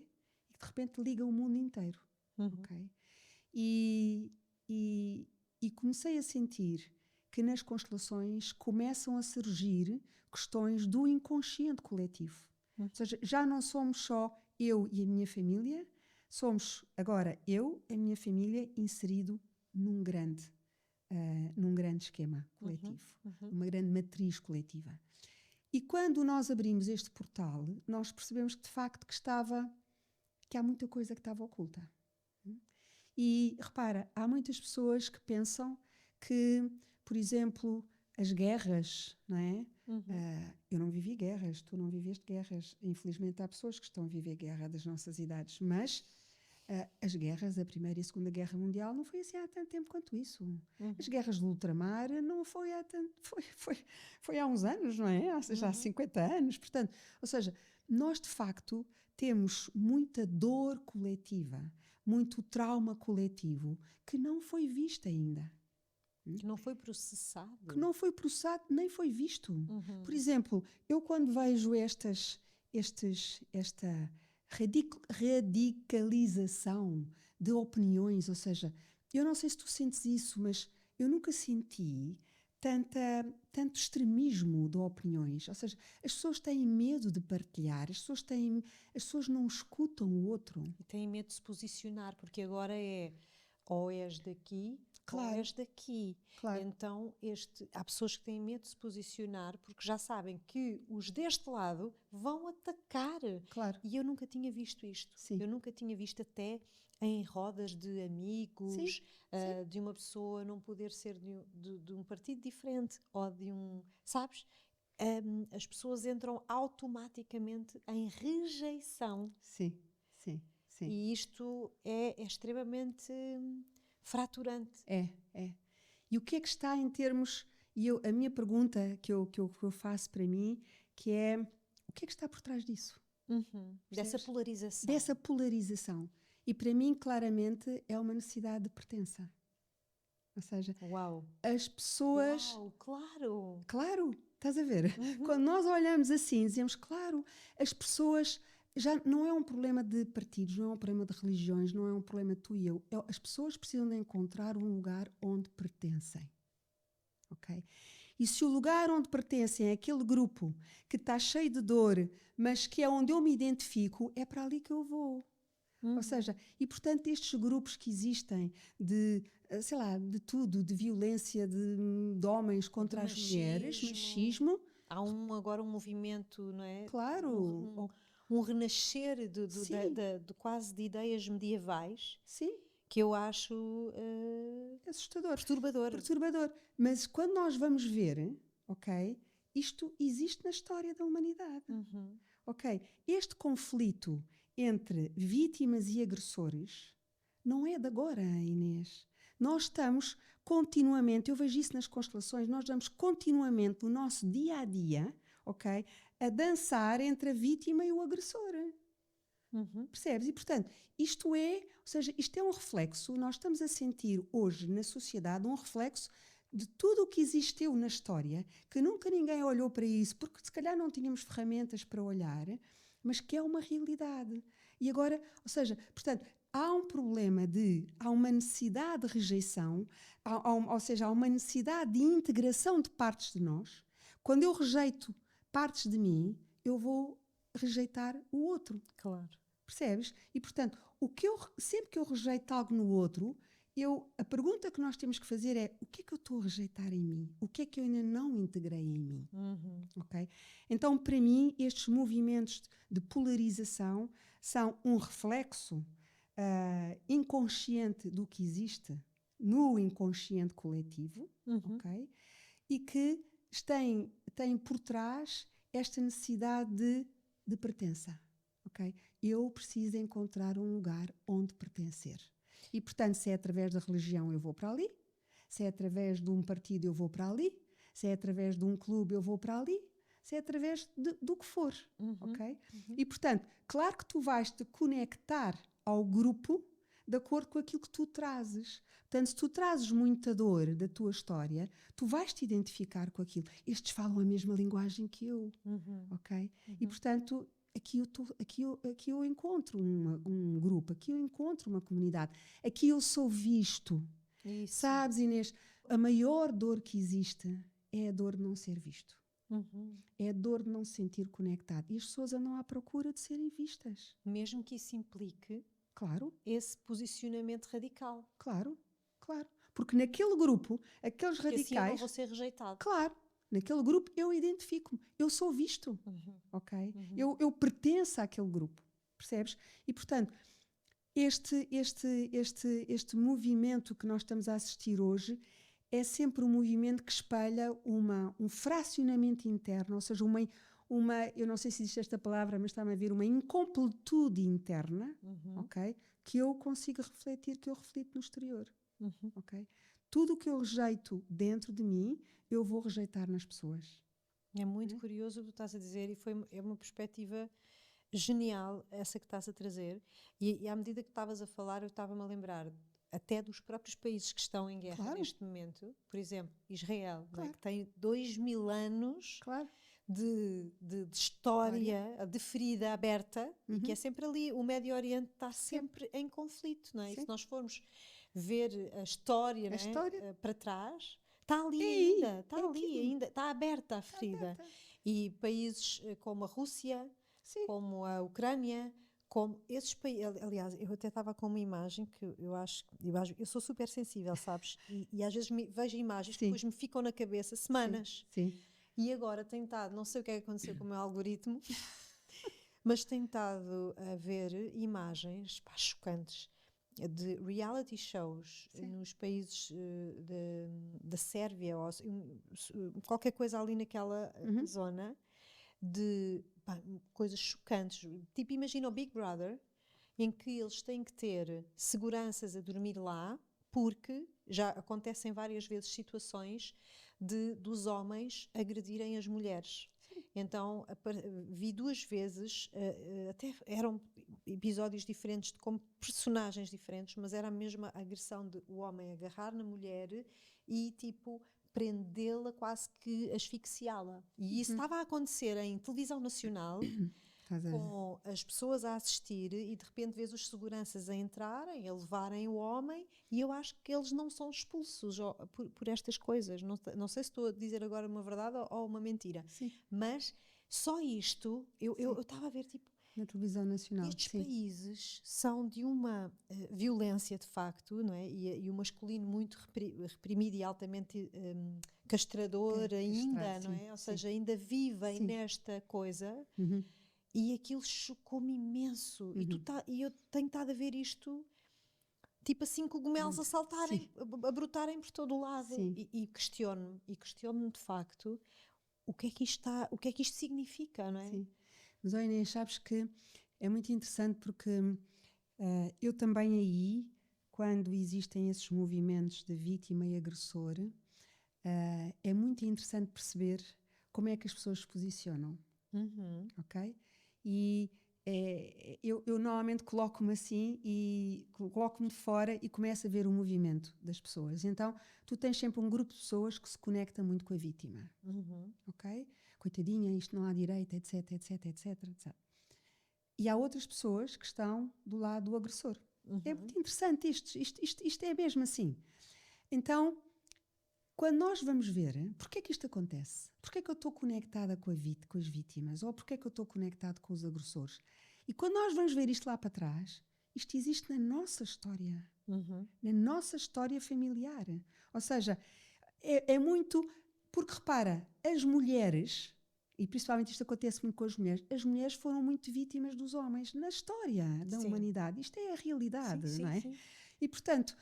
e que de repente liga o mundo inteiro. Okay? E comecei a sentir que nas constelações começam a surgir questões do inconsciente coletivo. Ou seja, já não somos só eu e a minha família, somos agora eu, a minha família, inserido num grande esquema coletivo, uma grande matriz coletiva. E quando nós abrimos este portal, nós percebemos que de facto que há muita coisa que estava oculta. E repara, há muitas pessoas que pensam que, por exemplo, as guerras, não é? Eu não vivi guerras, tu não viveste guerras. Infelizmente há pessoas que estão a viver guerra das nossas idades, mas as guerras, a Primeira e a Segunda Guerra Mundial, não foi assim há tanto tempo quanto isso. As guerras do ultramar não foi há tanto, foi há uns anos, não é? Já há 50 anos, portanto, ou seja, nós de facto temos muita dor coletiva, muito trauma coletivo que não foi visto ainda. Que não foi processado. Que não foi processado, nem foi visto. Por exemplo, eu quando vejo esta radicalização de opiniões, ou seja, eu não sei se tu sentes isso, mas eu nunca senti tanto extremismo de opiniões. Ou seja, as pessoas têm medo de partilhar, as pessoas não escutam o outro. E têm medo de se posicionar, porque agora ou és daqui, claro, ou és daqui. Claro. Então, há pessoas que têm medo de se posicionar porque já sabem que os deste lado vão atacar. Claro. E eu nunca tinha visto isto. Sim. Eu nunca tinha visto até em rodas de amigos, de uma pessoa não poder ser de um partido diferente ou de um... Sabes? As pessoas entram automaticamente em rejeição. Sim. E isto é extremamente fraturante. É. E o que é que está em termos... a minha pergunta que eu faço para mim, que é, o que é que está por trás disso? Dessa polarização. Dessa polarização. E para mim, claramente, é uma necessidade de pertença. Ou seja, as pessoas... Claro! Claro, estás a ver? Quando nós olhamos assim, dizemos, claro, as pessoas... Já não é um problema de partidos, não é um problema de religiões, não é um problema de tu e eu. As pessoas precisam de encontrar um lugar onde pertencem. Ok? E se o lugar onde pertencem é aquele grupo que está cheio de dor, mas que é onde eu me identifico, é para ali que eu vou. Ou seja, e portanto estes grupos que existem de, sei lá, de tudo, de violência de homens contra as mulheres, machismo. Há agora um movimento, não é? Claro. Um renascer de quase de ideias medievais. Sim. Que eu acho assustador. Perturbador. Mas quando nós vamos ver, ok, isto existe na história da humanidade. Ok? Este conflito entre vítimas e agressores não é de agora, Inês. Nós estamos continuamente, eu vejo isso nas constelações, nós estamos continuamente no nosso dia a dia, ok, a dançar entre a vítima e o agressor. Percebes? E, portanto, isto é um reflexo, nós estamos a sentir hoje na sociedade um reflexo de tudo o que existiu na história, que nunca ninguém olhou para isso, porque se calhar não tínhamos ferramentas para olhar, mas que é uma realidade. E agora, ou seja, portanto, há um problema há uma necessidade de rejeição, ou seja, há uma necessidade de integração de partes de nós. Quando eu rejeito partes de mim, eu vou rejeitar o outro. Claro. Percebes? E, portanto, sempre que eu rejeito algo no outro, a pergunta que nós temos que fazer é, o que é que eu estou a rejeitar em mim? O que é que eu ainda não integrei em mim? Okay? Então, para mim, estes movimentos de polarização são um reflexo inconsciente do que existe no inconsciente coletivo, ok? E que tem por trás esta necessidade de pertença. Okay? Eu preciso encontrar um lugar onde pertencer. E, portanto, se é através da religião, eu vou para ali. Se é através de um partido, eu vou para ali. Se é através de um clube, eu vou para ali. Se é através do que for. Ok? E, portanto, claro que tu vais te conectar ao grupo de acordo com aquilo que tu trazes. Portanto, se tu trazes muita dor da tua história, tu vais te identificar com aquilo. Estes falam a mesma linguagem que eu. Ok? E, portanto... Aqui eu encontro um grupo, aqui eu encontro uma comunidade, aqui eu sou visto. Isso. Sabes, Inês, a maior dor que existe é a dor de não ser visto. É a dor de não se sentir conectado. E as pessoas andam à procura de serem vistas. Mesmo que isso implique esse posicionamento radical. Claro. Porque naquele grupo, aqueles radicais... Porque assim eu não vou ser rejeitado. Claro. Naquele grupo eu identifico-me, eu sou visto, ok? Eu pertenço àquele grupo, percebes? E, portanto, este movimento que nós estamos a assistir hoje é sempre um movimento que espelha um fracionamento interno, ou seja, eu não sei se existe esta palavra, mas está-me a vir uma incompletude interna, ok? Que eu consigo refletir, que eu reflito no exterior, ok? Tudo o que eu rejeito dentro de mim, eu vou rejeitar nas pessoas. É muito curioso o que tu estás a dizer e é uma perspectiva genial essa que estás a trazer. E à medida que estavas a falar, eu estava-me a lembrar até dos próprios países que estão em guerra neste momento. Por exemplo, Israel, não é? Que tem 2000 anos de história, de ferida aberta, e que é sempre ali. O Médio Oriente está sempre em conflito, não é? E se nós formos ver a história, para trás, está ali ainda, está aberta a ferida. E países como a Rússia, como a Ucrânia, como esses países. Aliás, eu até estava com uma imagem que eu sou super sensível, sabes? E às vezes vejo imagens que depois me ficam na cabeça semanas. E agora tenho estado, não sei o que é que aconteceu com o meu algoritmo, mas tenho estado a ver imagens chocantes de reality shows nos países da Sérvia, ou qualquer coisa ali naquela zona, de coisas chocantes. Tipo, imagina o Big Brother, em que eles têm que ter seguranças a dormir lá, porque já acontecem várias vezes situações dos homens agredirem as mulheres. Então vi 2 vezes, até eram episódios diferentes, com personagens diferentes, mas era a mesma agressão de o homem agarrar na mulher e tipo prendê-la, quase que asfixiá-la. E isso estava a acontecer em televisão nacional, com as pessoas a assistir, e de repente vês os seguranças a entrarem, a levarem o homem, e eu acho que eles não são expulsos por estas coisas. Não sei se estou a dizer agora uma verdade ou uma mentira, mas só isto, eu estava a ver tipo, na televisão nacional. Estes países são de uma violência de facto, não é? E o masculino muito reprimido e altamente castrador ainda, não é? Ou seja, ainda vivem nesta coisa. E aquilo chocou-me imenso. E eu tenho estado a ver isto, tipo assim, cogumelos a saltarem, a brotarem por todo o lado. E questiono-me de facto o que é que isto significa, não é? Mas olha, Inês, sabes que é muito interessante porque eu também aí, quando existem esses movimentos de vítima e agressor, é muito interessante perceber como é que as pessoas se posicionam. Ok? E eu normalmente coloco-me assim e coloco-me de fora e começo a ver o movimento das pessoas. Então, tu tens sempre um grupo de pessoas que se conecta muito com a vítima. Ok? Coitadinha, isto não há direito, etc, etc, etc, etc. E há outras pessoas que estão do lado do agressor. É muito interessante isto é mesmo assim. Então, quando nós vamos ver, porquê é que isto acontece? Porquê é que eu estou conectada com as vítimas? Ou porquê é que eu estou conectado com os agressores? E quando nós vamos ver isto lá para trás, isto existe na nossa história. Na nossa história familiar. Ou seja, é muito... Porque, repara, as mulheres, e principalmente isto acontece muito com as mulheres foram muito vítimas dos homens na história da humanidade. Isto é a realidade, não é? E, portanto...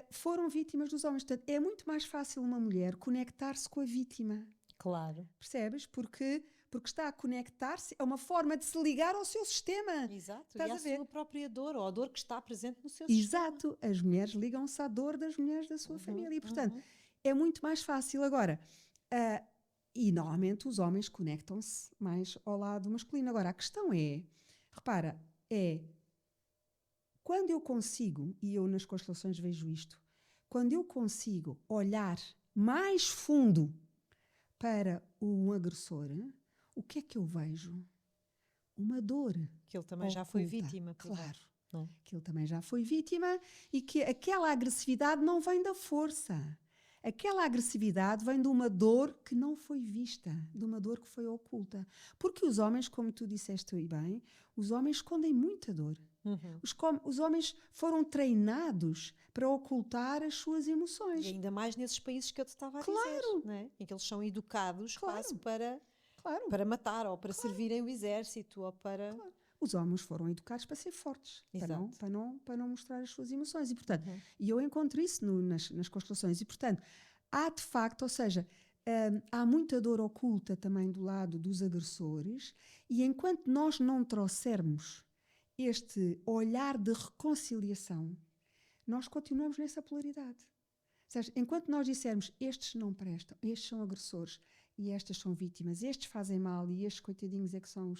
foram vítimas dos homens. Portanto, é muito mais fácil uma mulher conectar-se com a vítima. Claro. Percebes? Porque está a conectar-se, é uma forma de se ligar ao seu sistema. Exato. Estás e a ver? sua própria dor, ou a dor que está presente no seu sistema. Exato. As mulheres ligam-se à dor das mulheres da sua família. E, portanto, é muito mais fácil. Agora, e normalmente os homens conectam-se mais ao lado masculino. Agora, a questão é, repara, quando eu consigo, e eu nas constelações vejo isto, quando eu consigo olhar mais fundo para um agressor, o que é que eu vejo? Uma dor. Que ele também já foi vítima. Claro. Não? Que ele também já foi vítima e que aquela agressividade não vem da força. Aquela agressividade vem de uma dor que não foi vista, de uma dor que foi oculta. Porque os homens, como tu disseste bem, os homens escondem muita dor. Os homens foram treinados para ocultar as suas emoções. E ainda mais nesses países que eu te estava a dizer, não é? Em que eles são educados quase para matar ou para servirem o exército ou para... Os homens foram educados para ser fortes, para não mostrar as suas emoções. E, portanto, e eu encontro isso nas constelações. E, portanto, há de facto, ou seja, há muita dor oculta também do lado dos agressores, e enquanto nós não trouxermos este olhar de reconciliação, nós continuamos nessa polaridade. Ou seja, enquanto nós dissermos estes não prestam, estes são agressores e estas são vítimas, estes fazem mal e estes coitadinhos é que são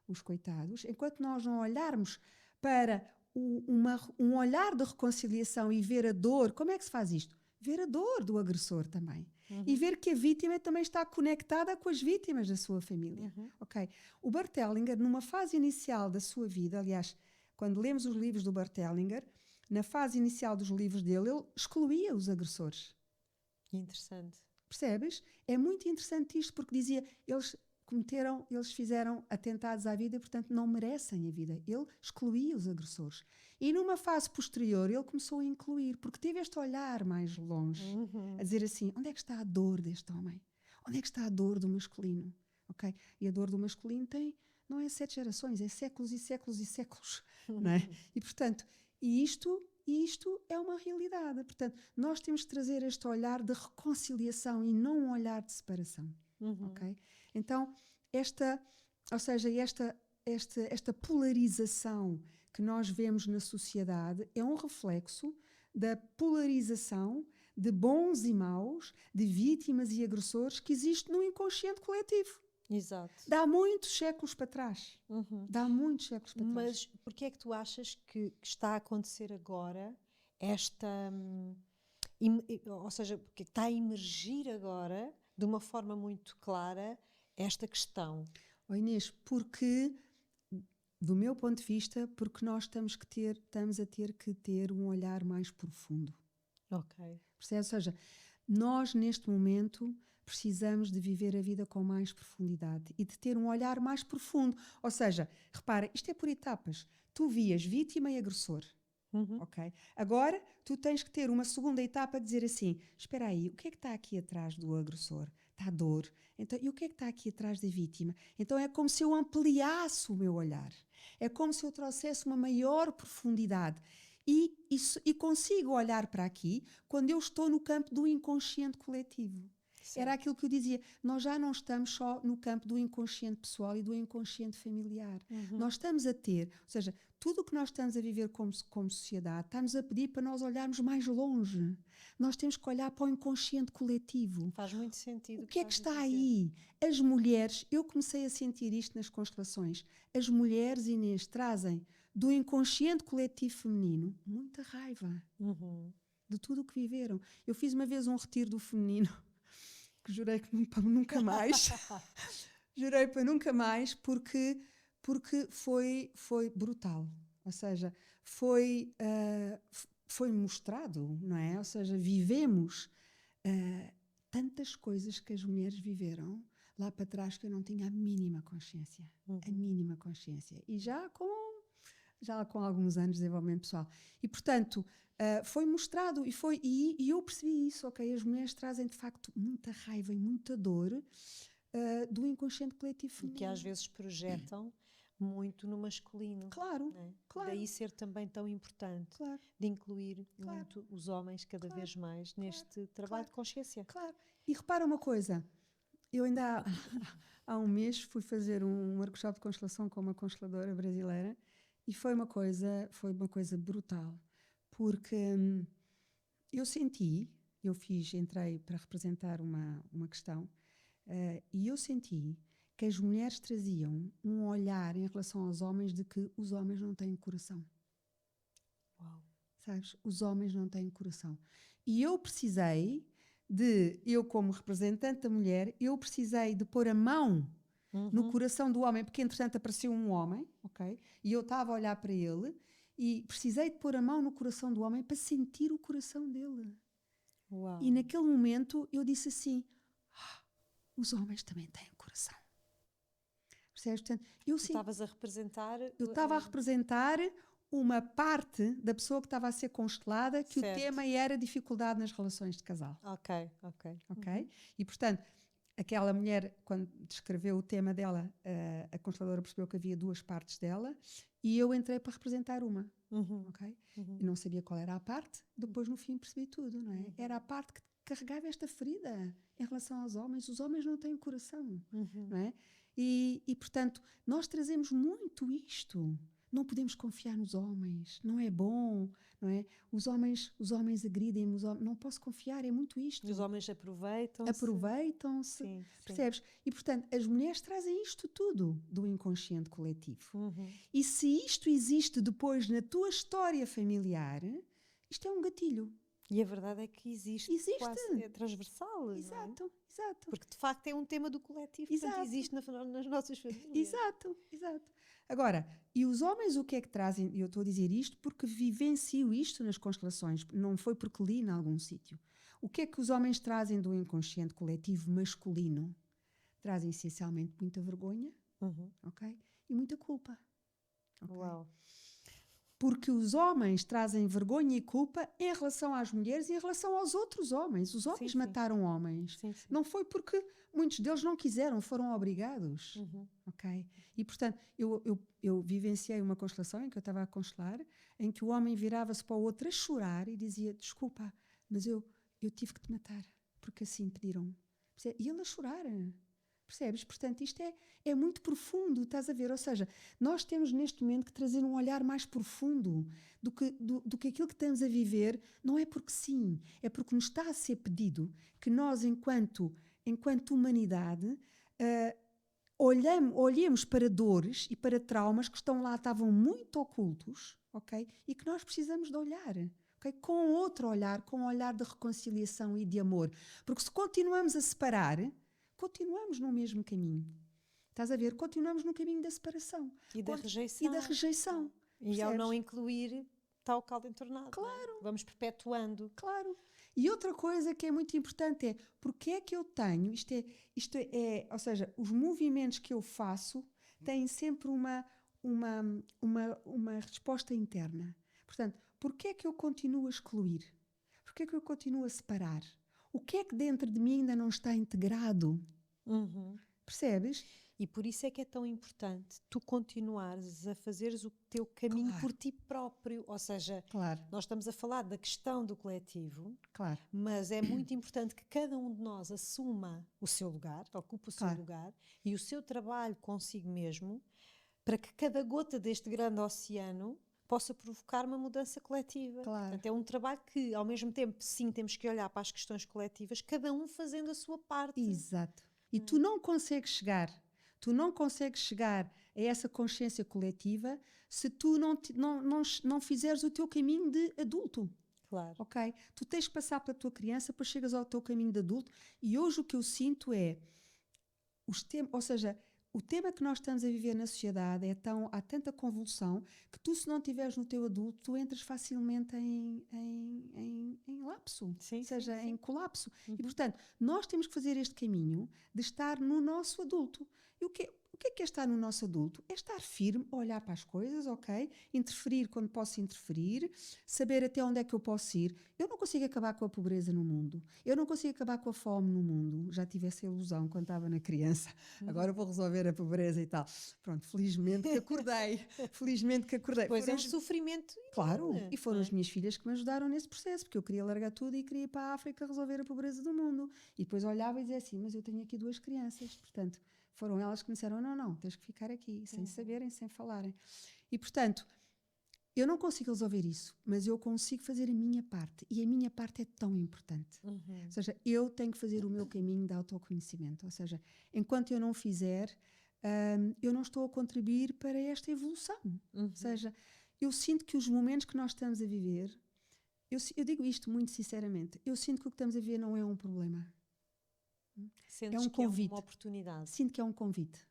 os coitados, enquanto nós não olharmos para um olhar de reconciliação e ver a dor, como é que se faz isto? Ver a dor do agressor também. E ver que a vítima também está conectada com as vítimas da sua família. Okay? O Bert Hellinger, numa fase inicial da sua vida, aliás, quando lemos os livros do Bert Hellinger, na fase inicial dos livros dele, ele excluía os agressores. Interessante. Percebes? É muito interessante isto, porque dizia, eles fizeram atentados à vida e, portanto, não merecem a vida. Ele excluía os agressores. E numa fase posterior, ele começou a incluir, porque teve este olhar mais longe, a dizer assim, onde é que está a dor deste homem? Onde é que está a dor do masculino? Okay? E a dor do masculino não é 7 gerações, é séculos e séculos e séculos. Não é? E, portanto, isto é uma realidade. Portanto, nós temos de trazer este olhar de reconciliação e não um olhar de separação. Okay? Então, esta polarização que nós vemos na sociedade é um reflexo da polarização de bons e maus, de vítimas e agressores que existe no inconsciente coletivo. Exato. Dá muitos séculos para trás. Dá muitos séculos para trás. Mas porquê é que tu achas que está a acontecer agora esta... ou seja, porque está a emergir agora, de uma forma muito clara, esta questão? Oh Inês, porque, do meu ponto de vista, porque nós estamos a ter que ter um olhar mais profundo. Ok. Percebe? Ou seja, nós neste momento precisamos de viver a vida com mais profundidade e de ter um olhar mais profundo. Ou seja, repara, isto é por etapas. Tu vias vítima e agressor. Okay? Agora, tu tens que ter uma segunda etapa de dizer assim, espera aí, o que é que está aqui atrás do agressor? Está a dor. Então, e o que é que está aqui atrás da vítima? Então é como se eu ampliasse o meu olhar. É como se eu trouxesse uma maior profundidade. E consigo olhar para aqui quando eu estou no campo do inconsciente coletivo. Sim. Era aquilo que eu dizia, nós já não estamos só no campo do inconsciente pessoal e do inconsciente familiar. Nós estamos a ter, ou seja, tudo o que nós estamos a viver como sociedade está-nos a pedir para nós olharmos mais longe. Nós temos que olhar para o inconsciente coletivo. Faz muito sentido. O que é que está aí? As mulheres, eu comecei a sentir isto nas constelações, as mulheres, Inês, trazem do inconsciente coletivo feminino muita raiva de tudo o que viveram. Eu fiz uma vez um retiro do feminino, que jurei que nunca mais. Jurei para nunca mais, porque foi brutal. Ou seja, foi mostrado, não é? Ou seja, vivemos tantas coisas que as mulheres viveram lá para trás que eu não tinha a mínima consciência. A mínima consciência. E já com alguns anos de desenvolvimento pessoal. E, portanto, foi mostrado e eu percebi isso, ok? As mulheres trazem, de facto, muita raiva e muita dor do inconsciente coletivo feminino. E que às vezes projetam muito no masculino. Claro, né? claro. Daí ser também tão importante de incluir muito os homens cada vez mais neste trabalho de consciência. Claro. E repara uma coisa, eu ainda há um mês fui fazer um workshop de constelação com uma consteladora brasileira e foi uma coisa brutal, porque entrei para representar uma questão e eu senti que as mulheres traziam um olhar em relação aos homens de que os homens não têm coração. Uau. Sabes? Os homens não têm coração. E eu como representante da mulher, eu precisei de pôr a mão no coração do homem, porque entretanto apareceu um homem, ok? E eu estava a olhar para ele e precisei de pôr a mão no coração do homem para sentir o coração dele. Uau. E naquele momento eu disse assim, os homens também têm coração. Percebes? Portanto, eu estava a representar uma parte da pessoa que estava a ser constelada, que certo. O tema era dificuldade nas relações de casal. Ok. E, portanto, aquela mulher, quando descreveu o tema dela, a consteladora percebeu que havia duas partes dela e eu entrei para representar uma. Ok? E não sabia qual era a parte, depois no fim percebi tudo, não é? Era a parte que carregava esta ferida em relação aos homens. Os homens não têm coração, não é? E portanto, nós trazemos muito isto. Não podemos confiar nos homens, não é bom, não é? Os homens agridem-me, não posso confiar, é muito isto. Os homens aproveitam-se. Aproveitam-se, percebes? E portanto, as mulheres trazem isto tudo do inconsciente coletivo. E se isto existe depois na tua história familiar, isto é um gatilho. E a verdade é que existe. Quase, é transversal. Exato, não é? exato. Porque de facto é um tema do coletivo, portanto existe nas nossas famílias. Exato, exato. Agora, e os homens o que é que trazem? E eu estou a dizer isto porque vivencio isto nas constelações, não foi porque li em algum sítio. O que é que os homens trazem do inconsciente coletivo masculino? Trazem essencialmente muita vergonha, ok? E muita culpa. Okay? Uau. Porque os homens trazem vergonha e culpa em relação às mulheres e em relação aos outros homens. Os homens mataram homens. Não foi porque muitos deles não quiseram, foram obrigados. Ok? E, portanto, eu vivenciei uma constelação em que eu estava a constelar, em que o homem virava-se para o outro a chorar e dizia, desculpa, mas eu tive que te matar, porque assim pediram-me. E ele a chorar. Percebes? Portanto, isto é muito profundo, estás a ver? Ou seja, nós temos neste momento que trazer um olhar mais profundo do que aquilo que estamos a viver, não é porque sim, é porque nos está a ser pedido que nós, enquanto humanidade, olhemos para dores e para traumas que estão lá, estavam muito ocultos, ok? E que nós precisamos de olhar. Okay? Com outro olhar, com um olhar de reconciliação e de amor. Porque se continuamos a separar, continuamos no mesmo caminho. Estás a ver? Continuamos no caminho da separação. E da rejeição. E ao não incluir, está o caldo entornado. Claro. Vamos perpetuando. Claro. E outra coisa que é muito importante é, porque é que eu tenho, ou seja, os movimentos que eu faço têm sempre uma resposta interna. Portanto, porque é que eu continuo a excluir? Porque é que eu continuo a separar? O que é que dentro de mim ainda não está integrado? Percebes? E por isso é que é tão importante tu continuares a fazeres o teu caminho por ti próprio. Ou seja, nós estamos a falar da questão do coletivo, mas é muito importante que cada um de nós assuma o seu lugar, ocupe o seu lugar e o seu trabalho consigo mesmo, para que cada gota deste grande oceano possa provocar uma mudança coletiva. Portanto, é um trabalho que, ao mesmo tempo, sim, temos que olhar para as questões coletivas, cada um fazendo a sua parte. Exato. E tu não consegues chegar a essa consciência coletiva se tu não fizeres o teu caminho de adulto. Claro. Ok? Tu tens que passar pela tua criança, depois chegas ao teu caminho de adulto, e hoje o que eu sinto é, ou seja, o tema que nós estamos a viver na sociedade há tanta convulsão que tu, se não estiveres no teu adulto, tu entras facilmente em lapso, ou seja, em colapso. E, portanto, nós temos que fazer este caminho de estar no nosso adulto. E o que é estar no nosso adulto? É estar firme, olhar para as coisas, ok? Interferir quando posso interferir, saber até onde é que eu posso ir. Eu não consigo acabar com a pobreza no mundo. Eu não consigo acabar com a fome no mundo. Já tive essa ilusão quando estava na criança. Agora vou resolver a pobreza e tal. Pronto, felizmente que acordei. Pois é um sofrimento. Claro, e foram as minhas filhas que me ajudaram nesse processo, porque eu queria largar tudo e queria ir para a África resolver a pobreza do mundo. E depois olhava e dizia assim, mas eu tenho aqui 2 crianças, portanto... Foram elas que me disseram, não, tens que ficar aqui, sem saberem, sem falarem. E, portanto, eu não consigo resolver isso, mas eu consigo fazer a minha parte. E a minha parte é tão importante. Ou seja, eu tenho que fazer o meu caminho de autoconhecimento. Ou seja, enquanto eu não fizer, eu não estou a contribuir para esta evolução. Ou seja, eu sinto que os momentos que nós estamos a viver, eu digo isto muito sinceramente, eu sinto que o que estamos a viver não é um problema. Sentes um convite. Que é uma oportunidade. Sinto que é um convite.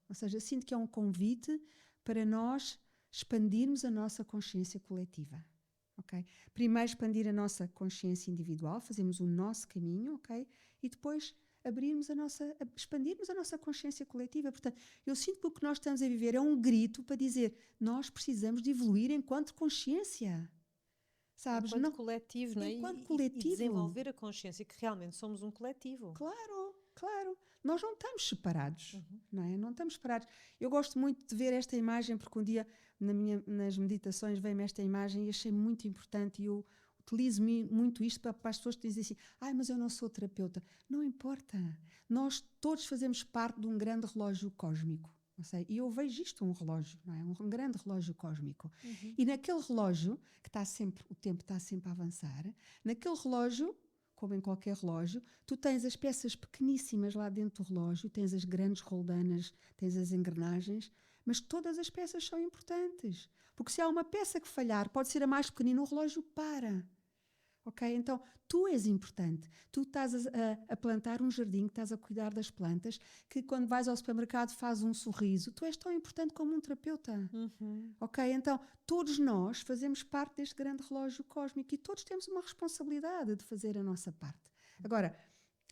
Ou seja, sinto que é um convite para nós expandirmos a nossa consciência coletiva. Okay? Primeiro expandir a nossa consciência individual, fazemos o nosso caminho, okay? E depois expandirmos a nossa consciência coletiva. Portanto, eu sinto que o que nós estamos a viver é um grito para dizer, nós precisamos de evoluir enquanto consciência. Sabes? Enquanto coletivo, não é? Enquanto coletivo. E desenvolver a consciência que realmente somos um coletivo. Claro. claro. Nós não estamos separados, não é? Não estamos separados. Eu gosto muito de ver esta imagem, porque um dia nas meditações veio-me esta imagem e achei muito importante, e eu utilizo muito isto para as pessoas que dizem assim, mas eu não sou terapeuta. Não importa. Nós todos fazemos parte de um grande relógio cósmico. Não sei, e eu vejo isto um relógio, não é? Um grande relógio cósmico. E naquele relógio, que está sempre, o tempo está sempre a avançar, naquele relógio, como em qualquer relógio, tu tens as peças pequeníssimas lá dentro do relógio, tens as grandes roldanas, tens as engrenagens, mas todas as peças são importantes. Porque se há uma peça que falhar, pode ser a mais pequenina, o relógio para. Ok? Então, tu és importante. Tu estás a plantar um jardim, estás a cuidar das plantas, que quando vais ao supermercado faz um sorriso. Tu és tão importante como um terapeuta. Ok? Então, todos nós fazemos parte deste grande relógio cósmico e todos temos uma responsabilidade de fazer a nossa parte. Agora,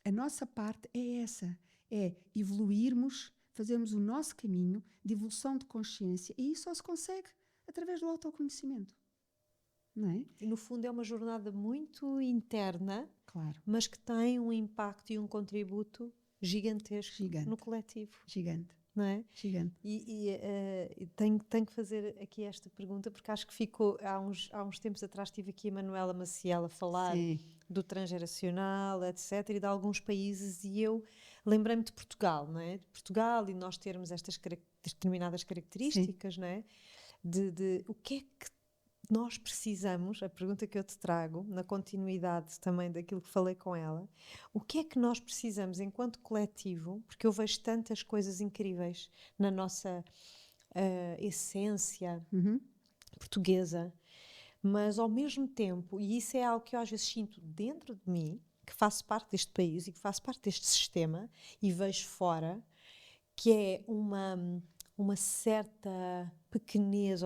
a nossa parte é essa. É evoluirmos, fazermos o nosso caminho de evolução de consciência, e isso só se consegue através do autoconhecimento. Não é? E no fundo é uma jornada muito interna, claro, mas que tem um impacto e um contributo gigantesco no coletivo. Gigante. Não é? Gigante. E tenho que fazer aqui esta pergunta, porque acho que ficou, há uns tempos atrás tive aqui a Manuela Maciel a falar do transgeracional, etc., e de alguns países, e eu lembrei-me de Portugal, não é? De Portugal, e nós termos estas determinadas características, não é? De o que é que nós precisamos, a pergunta que eu te trago, na continuidade também daquilo que falei com ela, o que é que nós precisamos enquanto coletivo, porque eu vejo tantas coisas incríveis na nossa essência portuguesa, mas ao mesmo tempo, e isso é algo que eu às vezes sinto dentro de mim, que faço parte deste país e que faço parte deste sistema, e vejo fora, que é uma certa pequenez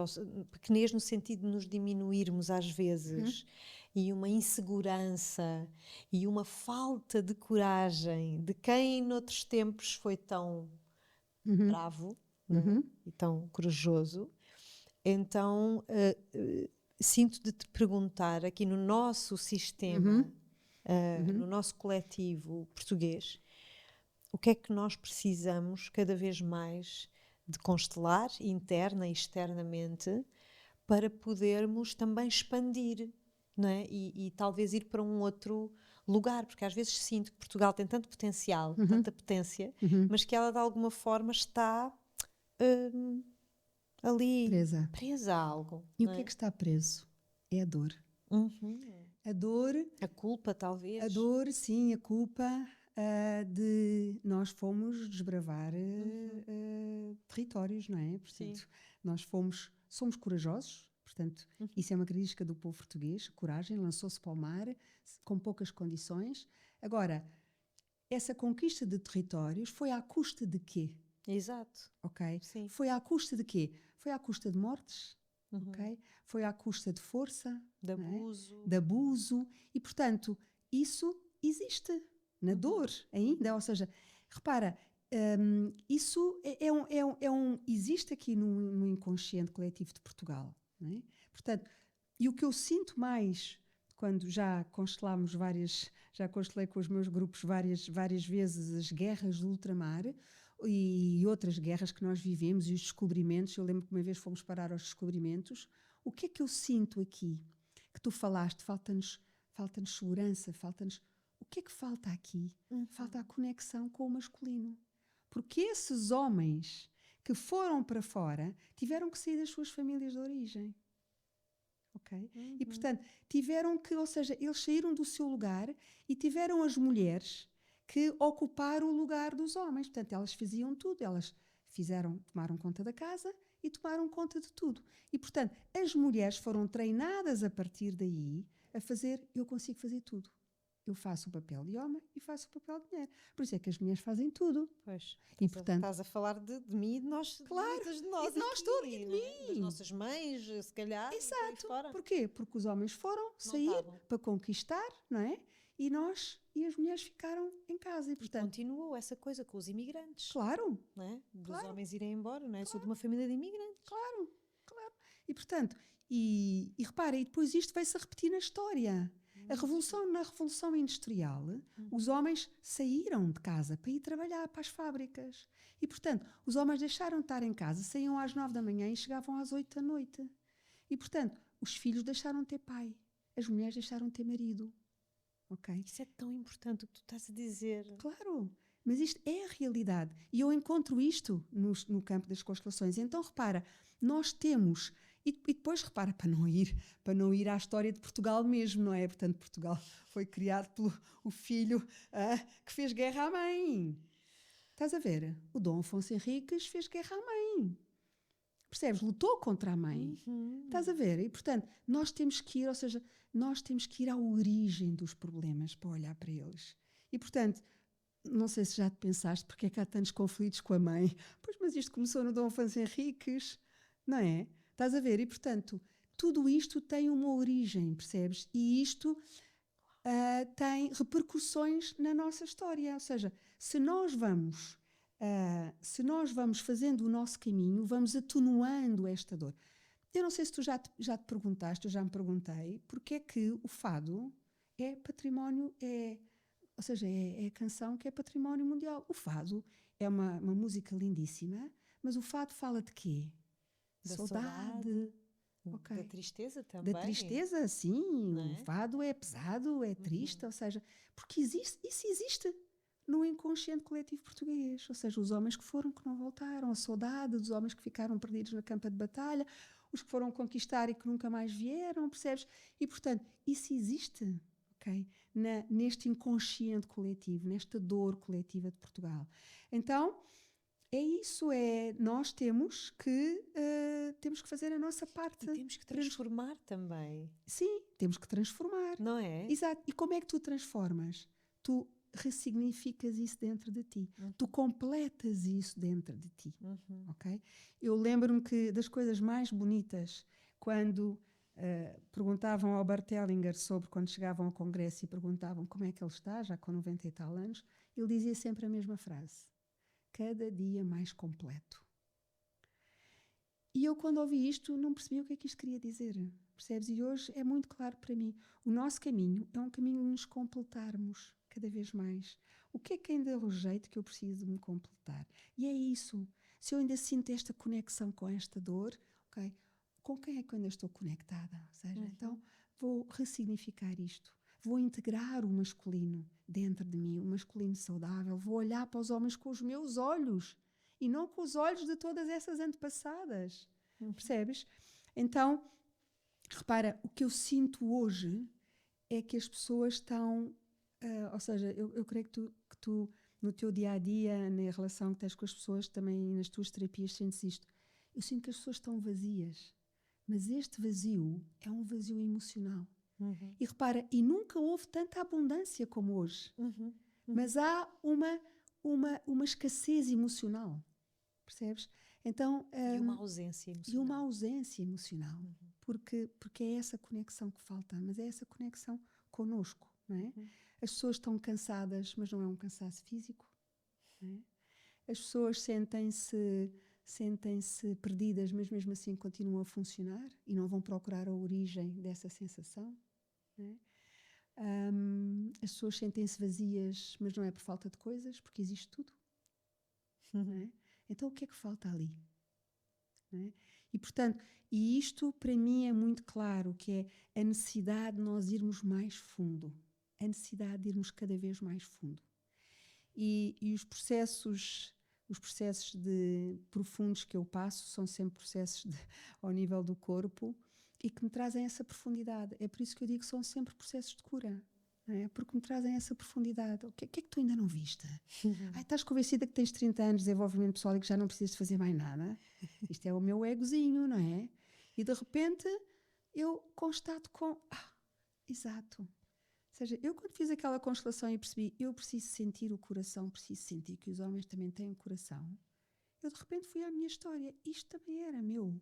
no sentido de nos diminuirmos às vezes, e uma insegurança e uma falta de coragem de quem noutros tempos foi tão bravo, né? E tão corajoso. Então sinto de te perguntar aqui no nosso sistema, no nosso coletivo português, o que é que nós precisamos cada vez mais de constelar interna e externamente para podermos também expandir, não é? E talvez ir para um outro lugar, porque às vezes sinto que Portugal tem tanto potencial, tanta potência, mas que ela de alguma forma está ali presa a algo. E o que é que está preso? É a dor. A dor. A culpa, talvez. A dor, sim, a culpa de nós fomos desbravar territórios, não é? Portanto, nós somos corajosos, portanto, isso é uma característica do povo português, coragem, lançou-se para o mar com poucas condições. Agora, essa conquista de territórios foi à custa de quê? Exato. Ok? Sim. Foi à custa de quê? Foi à custa de mortes, ok? Foi à custa de força, de abuso. De abuso, e portanto, isso existe na dor ainda, ou seja, repara, isso existe aqui no inconsciente coletivo de Portugal, não é? Portanto, e o que eu sinto mais quando já constelei com os meus grupos várias vezes as guerras do ultramar e outras guerras que nós vivemos e os descobrimentos. Eu lembro que uma vez fomos parar aos descobrimentos. O que é que eu sinto aqui? Que tu falaste, falta-nos segurança, falta-nos... O que é que falta aqui? Falta a conexão com o masculino. Porque esses homens que foram para fora tiveram que sair das suas famílias de origem. Ok? E, portanto, tiveram que, ou seja, eles saíram do seu lugar e tiveram as mulheres que ocuparam o lugar dos homens. Portanto, elas faziam tudo. Elas tomaram conta da casa e tomaram conta de tudo. E, portanto, as mulheres foram treinadas a partir daí a fazer, eu consigo fazer tudo. Eu faço o papel de homem e faço o papel de mulher. Por isso é que as mulheres fazem tudo. Pois. E, portanto, estás a falar de mim e de nós. Claro, de nós e de nós todos, e de mim. Das nossas mães, se calhar. Exato. Fora. Porquê? Porque os homens foram sair para conquistar, não é? E as mulheres ficaram em casa. E, portanto, continuou essa coisa com os imigrantes. Claro. Não é? Dos homens irem embora, não é? Claro. Sou de uma família de imigrantes. Claro, claro. E, portanto, e repara, e depois isto vai-se a repetir na história. Na Revolução Industrial, os homens saíram de casa para ir trabalhar para as fábricas. E, portanto, os homens deixaram de estar em casa, saíam às 9 da manhã e chegavam às 8 da noite. E, portanto, os filhos deixaram de ter pai, as mulheres deixaram de ter marido. Okay? Isso é tão importante o que tu estás a dizer. Claro, mas isto é a realidade. E eu encontro isto no campo das constelações. Então, repara, nós temos... E depois, repara, para não ir à história de Portugal mesmo, não é? Portanto, Portugal foi criado pelo o filho que fez guerra à mãe. Estás a ver? O Dom Afonso Henriques fez guerra à mãe. Percebes? Lutou contra a mãe. Estás a ver? E, portanto, nós temos que ir, ou seja, nós temos que ir à origem dos problemas para olhar para eles. E, portanto, não sei se já te pensaste porque é que há tantos conflitos com a mãe. Pois, mas isto começou no Dom Afonso Henriques, não é? Estás a ver? E, portanto, tudo isto tem uma origem, percebes? E isto tem repercussões na nossa história. Ou seja, se nós vamos fazendo o nosso caminho, vamos atenuando esta dor. Eu não sei se tu já te perguntaste, eu já me perguntei, porque é que o fado é património, ou seja, é a canção que é património mundial. O fado é uma música lindíssima, mas o fado fala de quê? Da saudade. Okay. Da tristeza também. Da tristeza, sim. O fado é pesado, é triste, ou seja, porque isso existe no inconsciente coletivo português. Ou seja, os homens que foram, que não voltaram, a saudade dos homens que ficaram perdidos na campa de batalha, os que foram conquistar e que nunca mais vieram, percebes? E, portanto, isso existe, ok? Neste inconsciente coletivo, nesta dor coletiva de Portugal. Então, é isso, nós temos que fazer a nossa parte. E temos que transformar também. Sim, temos que transformar. Não é? Exato. E como é que tu transformas? Tu ressignificas isso dentro de ti. Tu completas isso dentro de ti. Ok? Eu lembro-me que das coisas mais bonitas, quando perguntavam ao Bert Hellinger sobre quando chegavam ao congresso e perguntavam como é que ele está, já com 90 e tal anos, ele dizia sempre a mesma frase. Cada dia mais completo. E eu, quando ouvi isto, não percebi o que é que isto queria dizer. Percebes? E hoje é muito claro para mim. O nosso caminho é um caminho de nos completarmos cada vez mais. O que é que ainda é o jeito que eu preciso de me completar? E é isso. Se eu ainda sinto esta conexão com esta dor, ok? Com quem é que eu ainda estou conectada? Ou seja, então vou ressignificar isto. Vou integrar o masculino dentro de mim, o masculino saudável. Vou olhar para os homens com os meus olhos e não com os olhos de todas essas antepassadas. Percebes? Então, repara, o que eu sinto hoje é que as pessoas estão... ou seja, eu creio que tu, no teu dia-a-dia, na relação que tens com as pessoas, também nas tuas terapias, sentes isto. Eu sinto que as pessoas estão vazias. Mas este vazio é um vazio emocional. E repara, e nunca houve tanta abundância como hoje. Mas há uma escassez emocional. Percebes? Então, e uma ausência emocional. E uma ausência emocional. Porque é essa conexão que falta. Mas é essa conexão connosco. Não é? As pessoas estão cansadas, mas não é um cansaço físico. Não é? As pessoas sentem-se perdidas, mas mesmo assim continuam a funcionar e não vão procurar a origem dessa sensação. Não é? As pessoas sentem-se vazias, mas não é por falta de coisas, porque existe tudo. Não é? Então o que é que falta ali? Não é? E portanto, isto para mim é muito claro, que é a necessidade de nós irmos mais fundo, a necessidade de irmos cada vez mais fundo. E os processos profundos que eu passo são sempre processos ao nível do corpo e que me trazem essa profundidade. É por isso que eu digo que são sempre processos de cura. Não é? Porque me trazem essa profundidade. O que é que tu ainda não viste? Estás convencida que tens 30 anos de desenvolvimento pessoal e que já não precisas de fazer mais nada? Isto é o meu egozinho, não é? E de repente eu constato exato. Ou seja, eu quando fiz aquela constelação e percebi, eu preciso sentir o coração, preciso sentir que os homens também têm um coração. Eu de repente fui à minha história. Isto também era meu.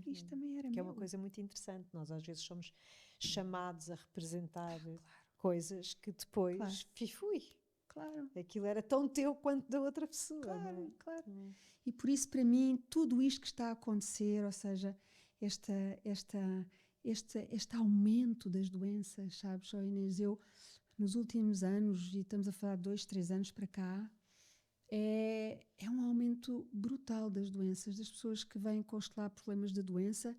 Isto também era meu. Que é uma coisa muito interessante. Nós às vezes somos chamados a representar coisas que depois fui. Claro. Aquilo era tão teu quanto da outra pessoa. Claro, não é? claro. E por isso, para mim, tudo isto que está a acontecer, ou seja, este aumento das doenças, sabes, Inês? Eu, nos últimos anos, e estamos a falar de 2, 3 anos para cá, é um aumento brutal das doenças, das pessoas que vêm constelar problemas de doença,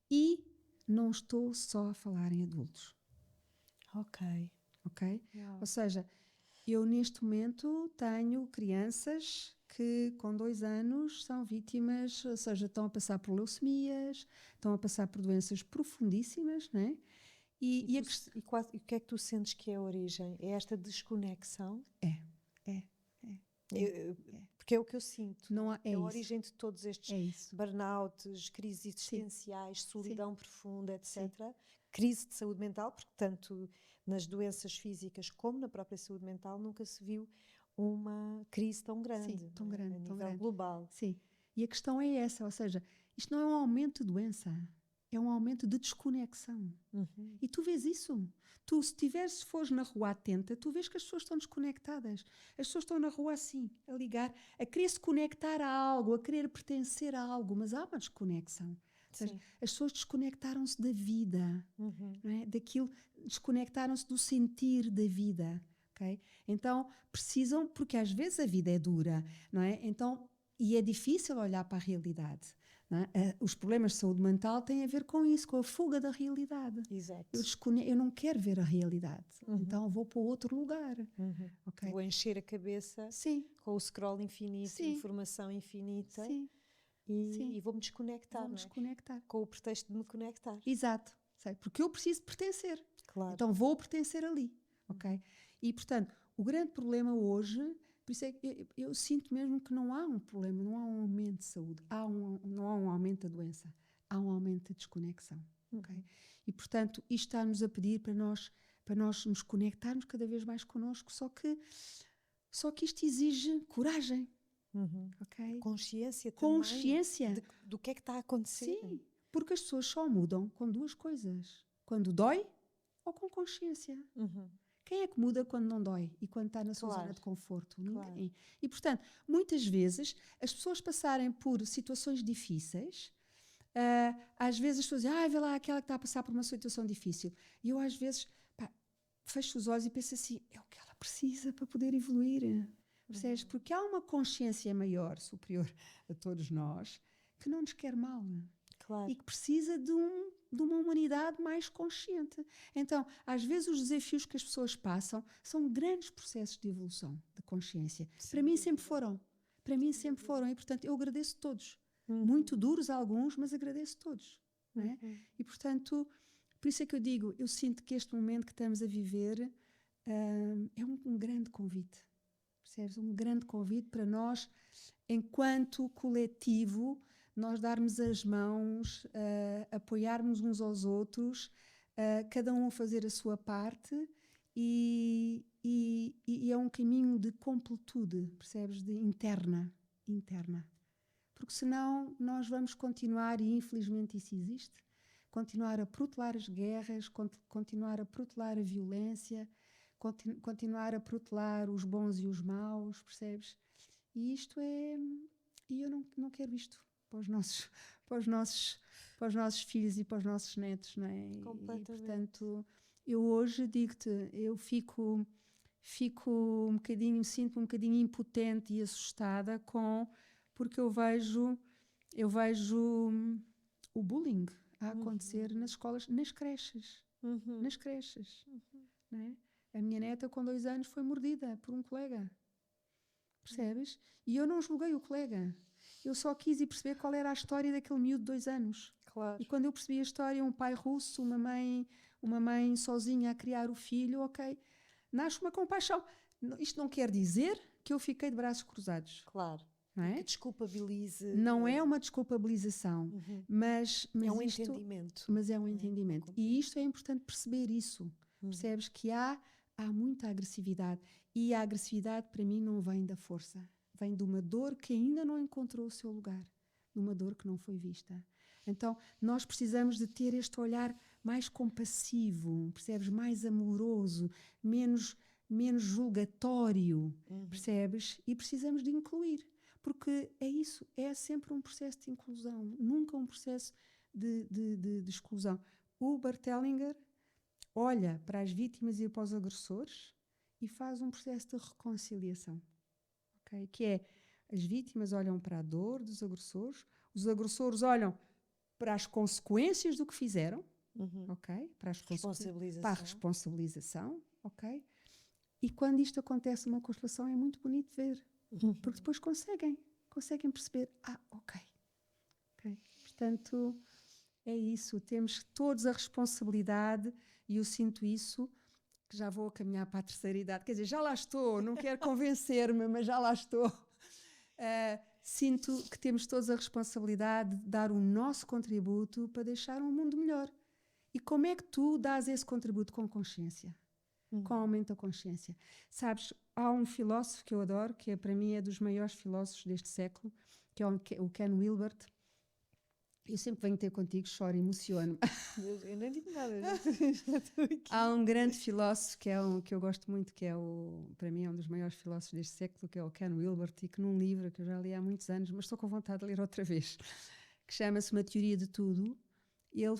e não estou só a falar em adultos. Ok. Yeah. Ou seja, eu neste momento tenho crianças que com 2 anos são vítimas, ou seja, estão a passar por leucemias, estão a passar por doenças profundíssimas, não é? E o que é que tu sentes que é a origem? É esta desconexão? É. Porque é o que eu sinto. Não há, é a origem de todos estes É burnouts, crises existenciais, solidão Sim. profunda, etc. Sim. Crise de saúde mental, porque tanto nas doenças físicas como na própria saúde mental nunca se viu uma crise tão grande, Sim, tão grande, a nível tão grande. global. Sim, e a questão é essa, ou seja, isto não é um aumento de doença, é um aumento de desconexão. Uhum. E tu vês isso. Tu, se fores na rua atenta, tu vês que as pessoas estão desconectadas. As pessoas estão na rua assim, a ligar, a querer se conectar a algo, a querer pertencer a algo, mas há uma desconexão. Ou seja, as pessoas desconectaram-se da vida, não é? Daquilo, desconectaram-se do sentir da vida. Okay? Então, precisam, porque às vezes a vida é dura, não é? Então, e é difícil olhar para a realidade. Não é? Os problemas de saúde mental têm a ver com isso, com a fuga da realidade. Exato. Eu não quero ver a realidade, então vou para outro lugar. Okay? Vou encher a cabeça com o scroll infinito, informação infinita, e vou-me desconectar, com o pretexto de me conectar. Exato, porque eu preciso pertencer. Claro. Então vou pertencer ali. Okay? E, portanto, o grande problema hoje, por isso é que eu sinto mesmo que não há um problema, não há um aumento de saúde, não há um aumento da doença, há um aumento da desconexão. Okay? E, portanto, isto está-nos a pedir para nós nos conectarmos cada vez mais connosco, só que isto exige coragem. Okay? Consciência também. Consciência. Do que é que está a acontecer. Sim, porque as pessoas só mudam com 2 coisas. Quando dói ou com consciência. Quem é que muda quando não dói e quando está na sua zona de conforto? Ninguém. Claro. E, portanto, muitas vezes, as pessoas passarem por situações difíceis, às vezes as pessoas dizem, vê lá aquela que está a passar por uma situação difícil. E eu, às vezes, fecho os olhos e penso assim, é o que ela precisa para poder evoluir. Percebes? Porque há uma consciência maior, superior a todos nós, que não nos quer mal. Claro. E que precisa de uma humanidade mais consciente. Então, às vezes os desafios que as pessoas passam são grandes processos de evolução, de consciência. Para mim sempre foram. E, portanto, eu agradeço todos. Muito duros alguns, mas agradeço todos. Não é? E, portanto, por isso é que eu digo, eu sinto que este momento que estamos a viver é um grande convite. Percebes? Um grande convite para nós, enquanto coletivo, nós darmos as mãos, apoiarmos uns aos outros, cada um a fazer a sua parte, e é um caminho de completude, percebes? De interna. Porque senão nós vamos continuar, e infelizmente isso existe, continuar a protelar as guerras, continuar a protelar a violência, continuar a protelar os bons e os maus, percebes? E isto é... E eu não quero isto para os nossos filhos e para os nossos netos, não é? Completamente. E, portanto, eu hoje digo-te, eu fico um bocadinho, sinto-me um bocadinho impotente e assustada porque eu vejo o bullying a acontecer nas escolas, nas creches. Não é? A minha neta, com 2 anos, foi mordida por um colega. Percebes? E eu não julguei o colega. Eu só quis ir perceber qual era a história daquele miúdo de 2 anos. Claro. E quando eu percebi a história, um pai russo, uma mãe sozinha a criar o filho, ok, nasce uma compaixão. Isto não quer dizer que eu fiquei de braços cruzados. Claro. Não é? Que desculpabilize. Não é uma desculpabilização, mas é um isto, entendimento. Mas é um entendimento. E isto é importante perceber isso. Percebes que há muita agressividade. E a agressividade, para mim, não vem da força. Vem de uma dor que ainda não encontrou o seu lugar. De uma dor que não foi vista. Então, nós precisamos de ter este olhar mais compassivo, percebes? Mais amoroso, menos julgatório, percebes? E precisamos de incluir. Porque é isso, é sempre um processo de inclusão, nunca um processo de exclusão. O Bert Hellinger olha para as vítimas e para os agressores e faz um processo de reconciliação, okay? Que é, as vítimas olham para a dor dos agressores, os agressores olham para as consequências do que fizeram, ok? Para a responsabilização, ok? E quando isto acontece numa constelação é muito bonito ver, porque depois conseguem perceber, ok. Portanto, é isso, temos todos a responsabilidade, e eu sinto isso, que já vou caminhar para a terceira idade, quer dizer, já lá estou, não quero convencer-me, mas já lá estou. Sinto que temos todos a responsabilidade de dar o nosso contributo para deixar um mundo melhor. E como é que tu dás esse contributo? Com consciência, com aumento da consciência. Sabes, há um filósofo que eu adoro, que para mim é dos maiores filósofos deste século, que é o Ken Wilber. Eu sempre venho ter contigo, choro, emociono-me. Eu nem digo nada. Há um grande filósofo que eu gosto muito, que para mim é um dos maiores filósofos deste século, que é o Ken Wilber, e que num livro que eu já li há muitos anos, mas estou com vontade de ler outra vez, que chama-se Uma Teoria de Tudo. Ele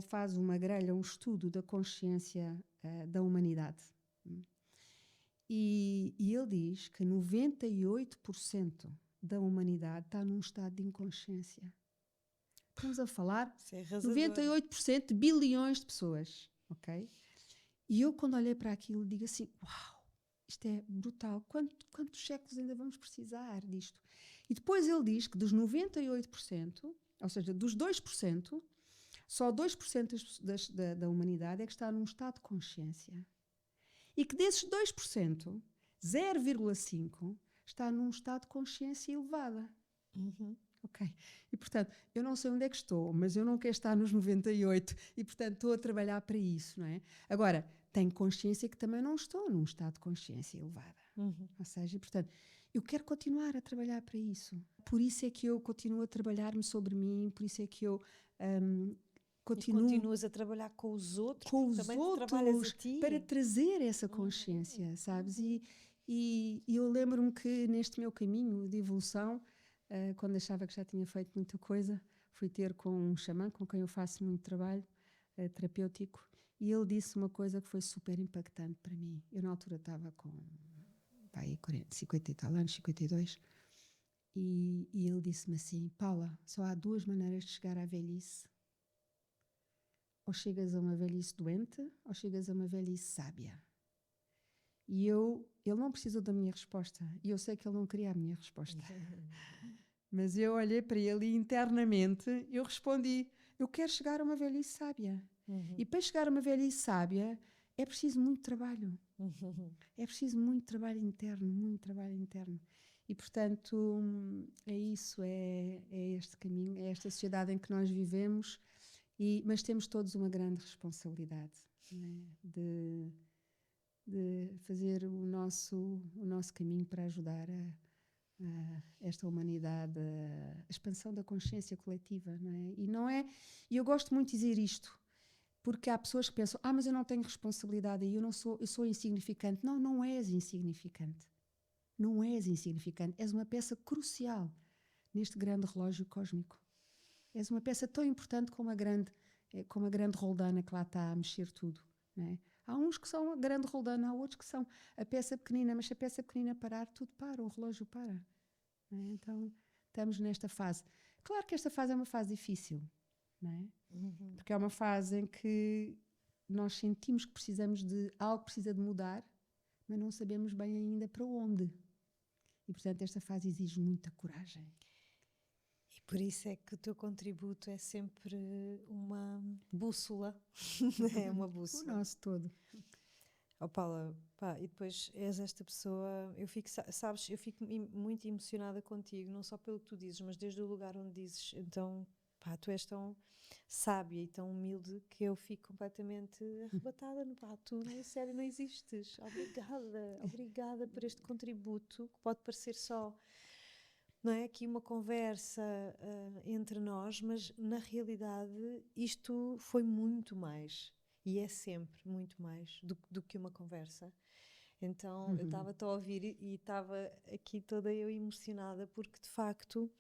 faz uma grelha, um estudo da consciência da humanidade. E ele diz que 98% da humanidade está num estado de inconsciência. Estamos a falar de 98% de bilhões de pessoas, ok? E eu, quando olhei para aquilo, digo assim, uau, isto é brutal. Quantos séculos ainda vamos precisar disto? E depois ele diz que dos 98%, ou seja, dos 2%, só 2% da humanidade é que está num estado de consciência. E que desses 2%, 0,5% está num estado de consciência elevada. Ok. E, portanto, eu não sei onde é que estou, mas eu não quero estar nos 98%. E, portanto, estou a trabalhar para isso, não é? Agora, tenho consciência que também não estou num estado de consciência elevada. Ou seja, portanto, eu quero continuar a trabalhar para isso. Por isso é que eu continuo a trabalhar-me sobre mim, por isso é que eu continuo... E continuas a trabalhar com os outros, para trazer essa consciência, sabes? E eu lembro-me que neste meu caminho de evolução, quando achava que já tinha feito muita coisa, fui ter com um xamã com quem eu faço muito trabalho terapêutico, e ele disse uma coisa que foi super impactante para mim. Eu na altura estava com 50 e tal anos, 52, e ele disse-me assim: Paula, só há duas maneiras de chegar à velhice. Ou chegas a uma velhice doente, ou chegas a uma velhice sábia. E ele não precisou da minha resposta, e eu sei que ele não queria a minha resposta. Mas eu olhei para ele e internamente eu respondi: eu quero chegar a uma velhice sábia. E para chegar a uma velhice sábia é preciso muito trabalho. É preciso muito trabalho interno. E, portanto, é isso, é este caminho, é esta sociedade em que nós vivemos, mas temos todos uma grande responsabilidade, né? de fazer o nosso caminho para ajudar esta humanidade, a expansão da consciência coletiva, não é? E eu gosto muito de dizer isto, porque há pessoas que pensam: mas eu não tenho responsabilidade e eu sou insignificante. Não, não és insignificante. Não és insignificante. És uma peça crucial neste grande relógio cósmico. És uma peça tão importante como a grande roldana que lá está a mexer tudo, não é? Há uns que são a grande roldana, há outros que são a peça pequenina, mas se a peça pequenina parar, tudo para, o relógio para. Não é? Então, estamos nesta fase. Claro que esta fase é uma fase difícil, não é? Porque é uma fase em que nós sentimos que precisamos de algo, que precisa de mudar, mas não sabemos bem ainda para onde. E, portanto, esta fase exige muita coragem. E por isso é que o teu contributo é sempre uma bússola. É uma bússola. O nosso todo. Oh, Paula, e depois és esta pessoa, eu fico muito emocionada contigo, não só pelo que tu dizes, mas desde o lugar onde dizes. Então, tu és tão sábia e tão humilde que eu fico completamente arrebatada. Tu, a sério, não existes. Obrigada por este contributo, que pode parecer só, não é, aqui uma conversa entre nós, mas na realidade isto foi muito mais, e é sempre muito mais do que uma conversa. Então eu estava-te a ouvir e estava aqui toda eu emocionada, porque de facto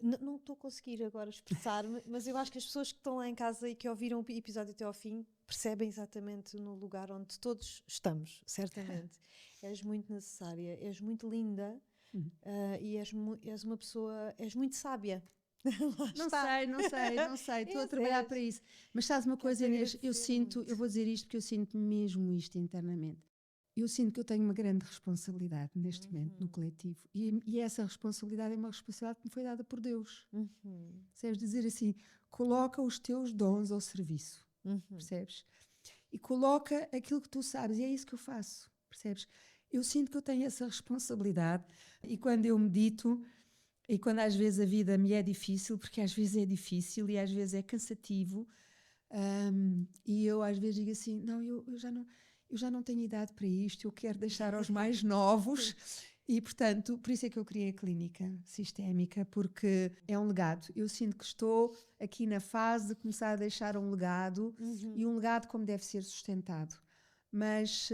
Não estou a conseguir agora expressar-me, mas eu acho que as pessoas que estão lá em casa e que ouviram o episódio até ao fim percebem exatamente no lugar onde todos estamos, certamente. És muito necessária, és muito linda e és uma pessoa, és muito sábia. Lá Não está. sei, não sei, não sei. Estou a trabalhar para isso. Mas sabes uma coisa, Inês? Eu sinto, eu vou dizer isto porque eu sinto mesmo isto internamente. Eu sinto que eu tenho uma grande responsabilidade neste momento no coletivo. E essa responsabilidade é uma responsabilidade que me foi dada por Deus. Percebes? Dizer assim, coloca os teus dons ao serviço. Percebes? E coloca aquilo que tu sabes. E é isso que eu faço. Percebes? Eu sinto que eu tenho essa responsabilidade. E quando eu medito, e quando às vezes a vida me é difícil, porque às vezes é difícil e às vezes é cansativo, e eu às vezes digo assim, não, eu já não tenho idade para isto, eu quero deixar aos mais novos. E, portanto, por isso é que eu criei a clínica sistémica, porque é um legado. Eu sinto que estou aqui na fase de começar a deixar um legado, e um legado como deve ser sustentado. Mas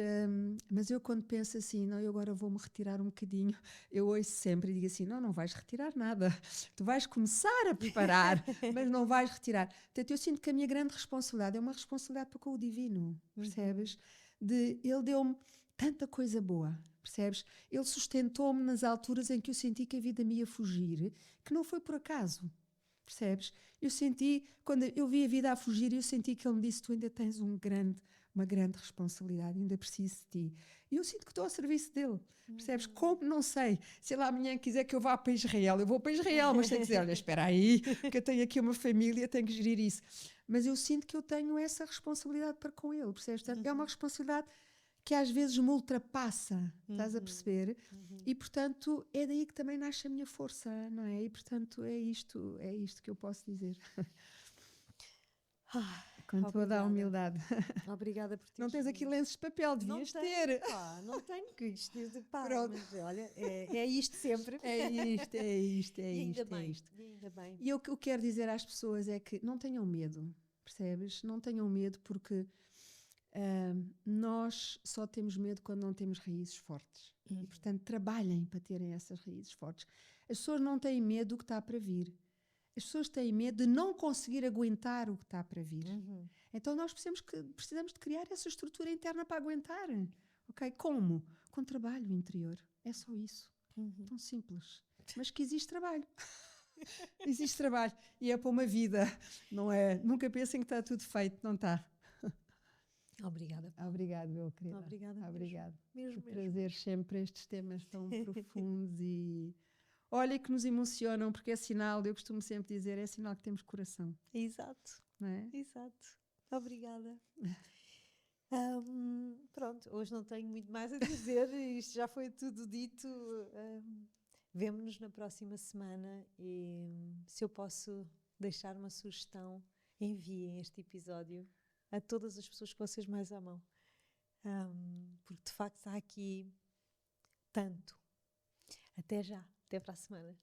eu quando penso assim, não, eu agora vou-me retirar um bocadinho, eu ouço sempre e digo assim, não vais retirar nada, tu vais começar a preparar, mas não vais retirar. Portanto, eu sinto que a minha grande responsabilidade é uma responsabilidade para com o divino, percebes? Ele deu-me tanta coisa boa, percebes? Ele sustentou-me nas alturas em que eu senti que a vida me ia fugir, que não foi por acaso. Percebes? Eu senti, quando eu vi a vida a fugir, eu senti que ele me disse, tu ainda tens uma grande responsabilidade, ainda preciso de ti. E eu sinto que estou ao serviço dele. Percebes? Como? Não sei. Se ele amanhã quiser que eu vá para Israel, eu vou para Israel, mas tenho que dizer, olha, espera aí, que eu tenho aqui uma família, tenho que gerir isso. Mas eu sinto que eu tenho essa responsabilidade para com ele, percebes? Portanto, é uma responsabilidade que às vezes me ultrapassa, estás a perceber? E, portanto, é daí que também nasce a minha força, não é? E, portanto, é isto que eu posso dizer. Com toda a humildade. Obrigada por teres Não tens aqui vindo. lenços de papel, devias ter. Pá, não tenho que isto, pá, Pronto. mas olha, é isto sempre. É isto. E ainda É bem, isto. e ainda bem. E o que eu quero dizer às pessoas é que não tenham medo, percebes? Não tenham medo porque nós só temos medo quando não temos raízes fortes. E, portanto, trabalhem para terem essas raízes fortes. As pessoas não têm medo do que está para vir. As pessoas têm medo de não conseguir aguentar o que está para vir. Então nós precisamos de criar essa estrutura interna para aguentar. Ok? Como? Com trabalho interior. É só isso. Tão simples. Mas que existe trabalho. Existe trabalho. E é para uma vida. Não é? Nunca pensem que está tudo feito. Não está. Obrigada. Obrigado, meu querido. Obrigada Obrigado mesmo. por trazer sempre estes temas tão profundos e olha que nos emocionam, porque é sinal, eu costumo sempre dizer, é sinal que temos coração. Exato. Não é? Exato. Obrigada. Pronto, hoje não tenho muito mais a dizer, isto já foi tudo dito. Vemo-nos na próxima semana e se eu posso deixar uma sugestão, enviem este episódio a todas as pessoas que vocês mais amam. Porque de facto há aqui tanto. Até já, até para a semana.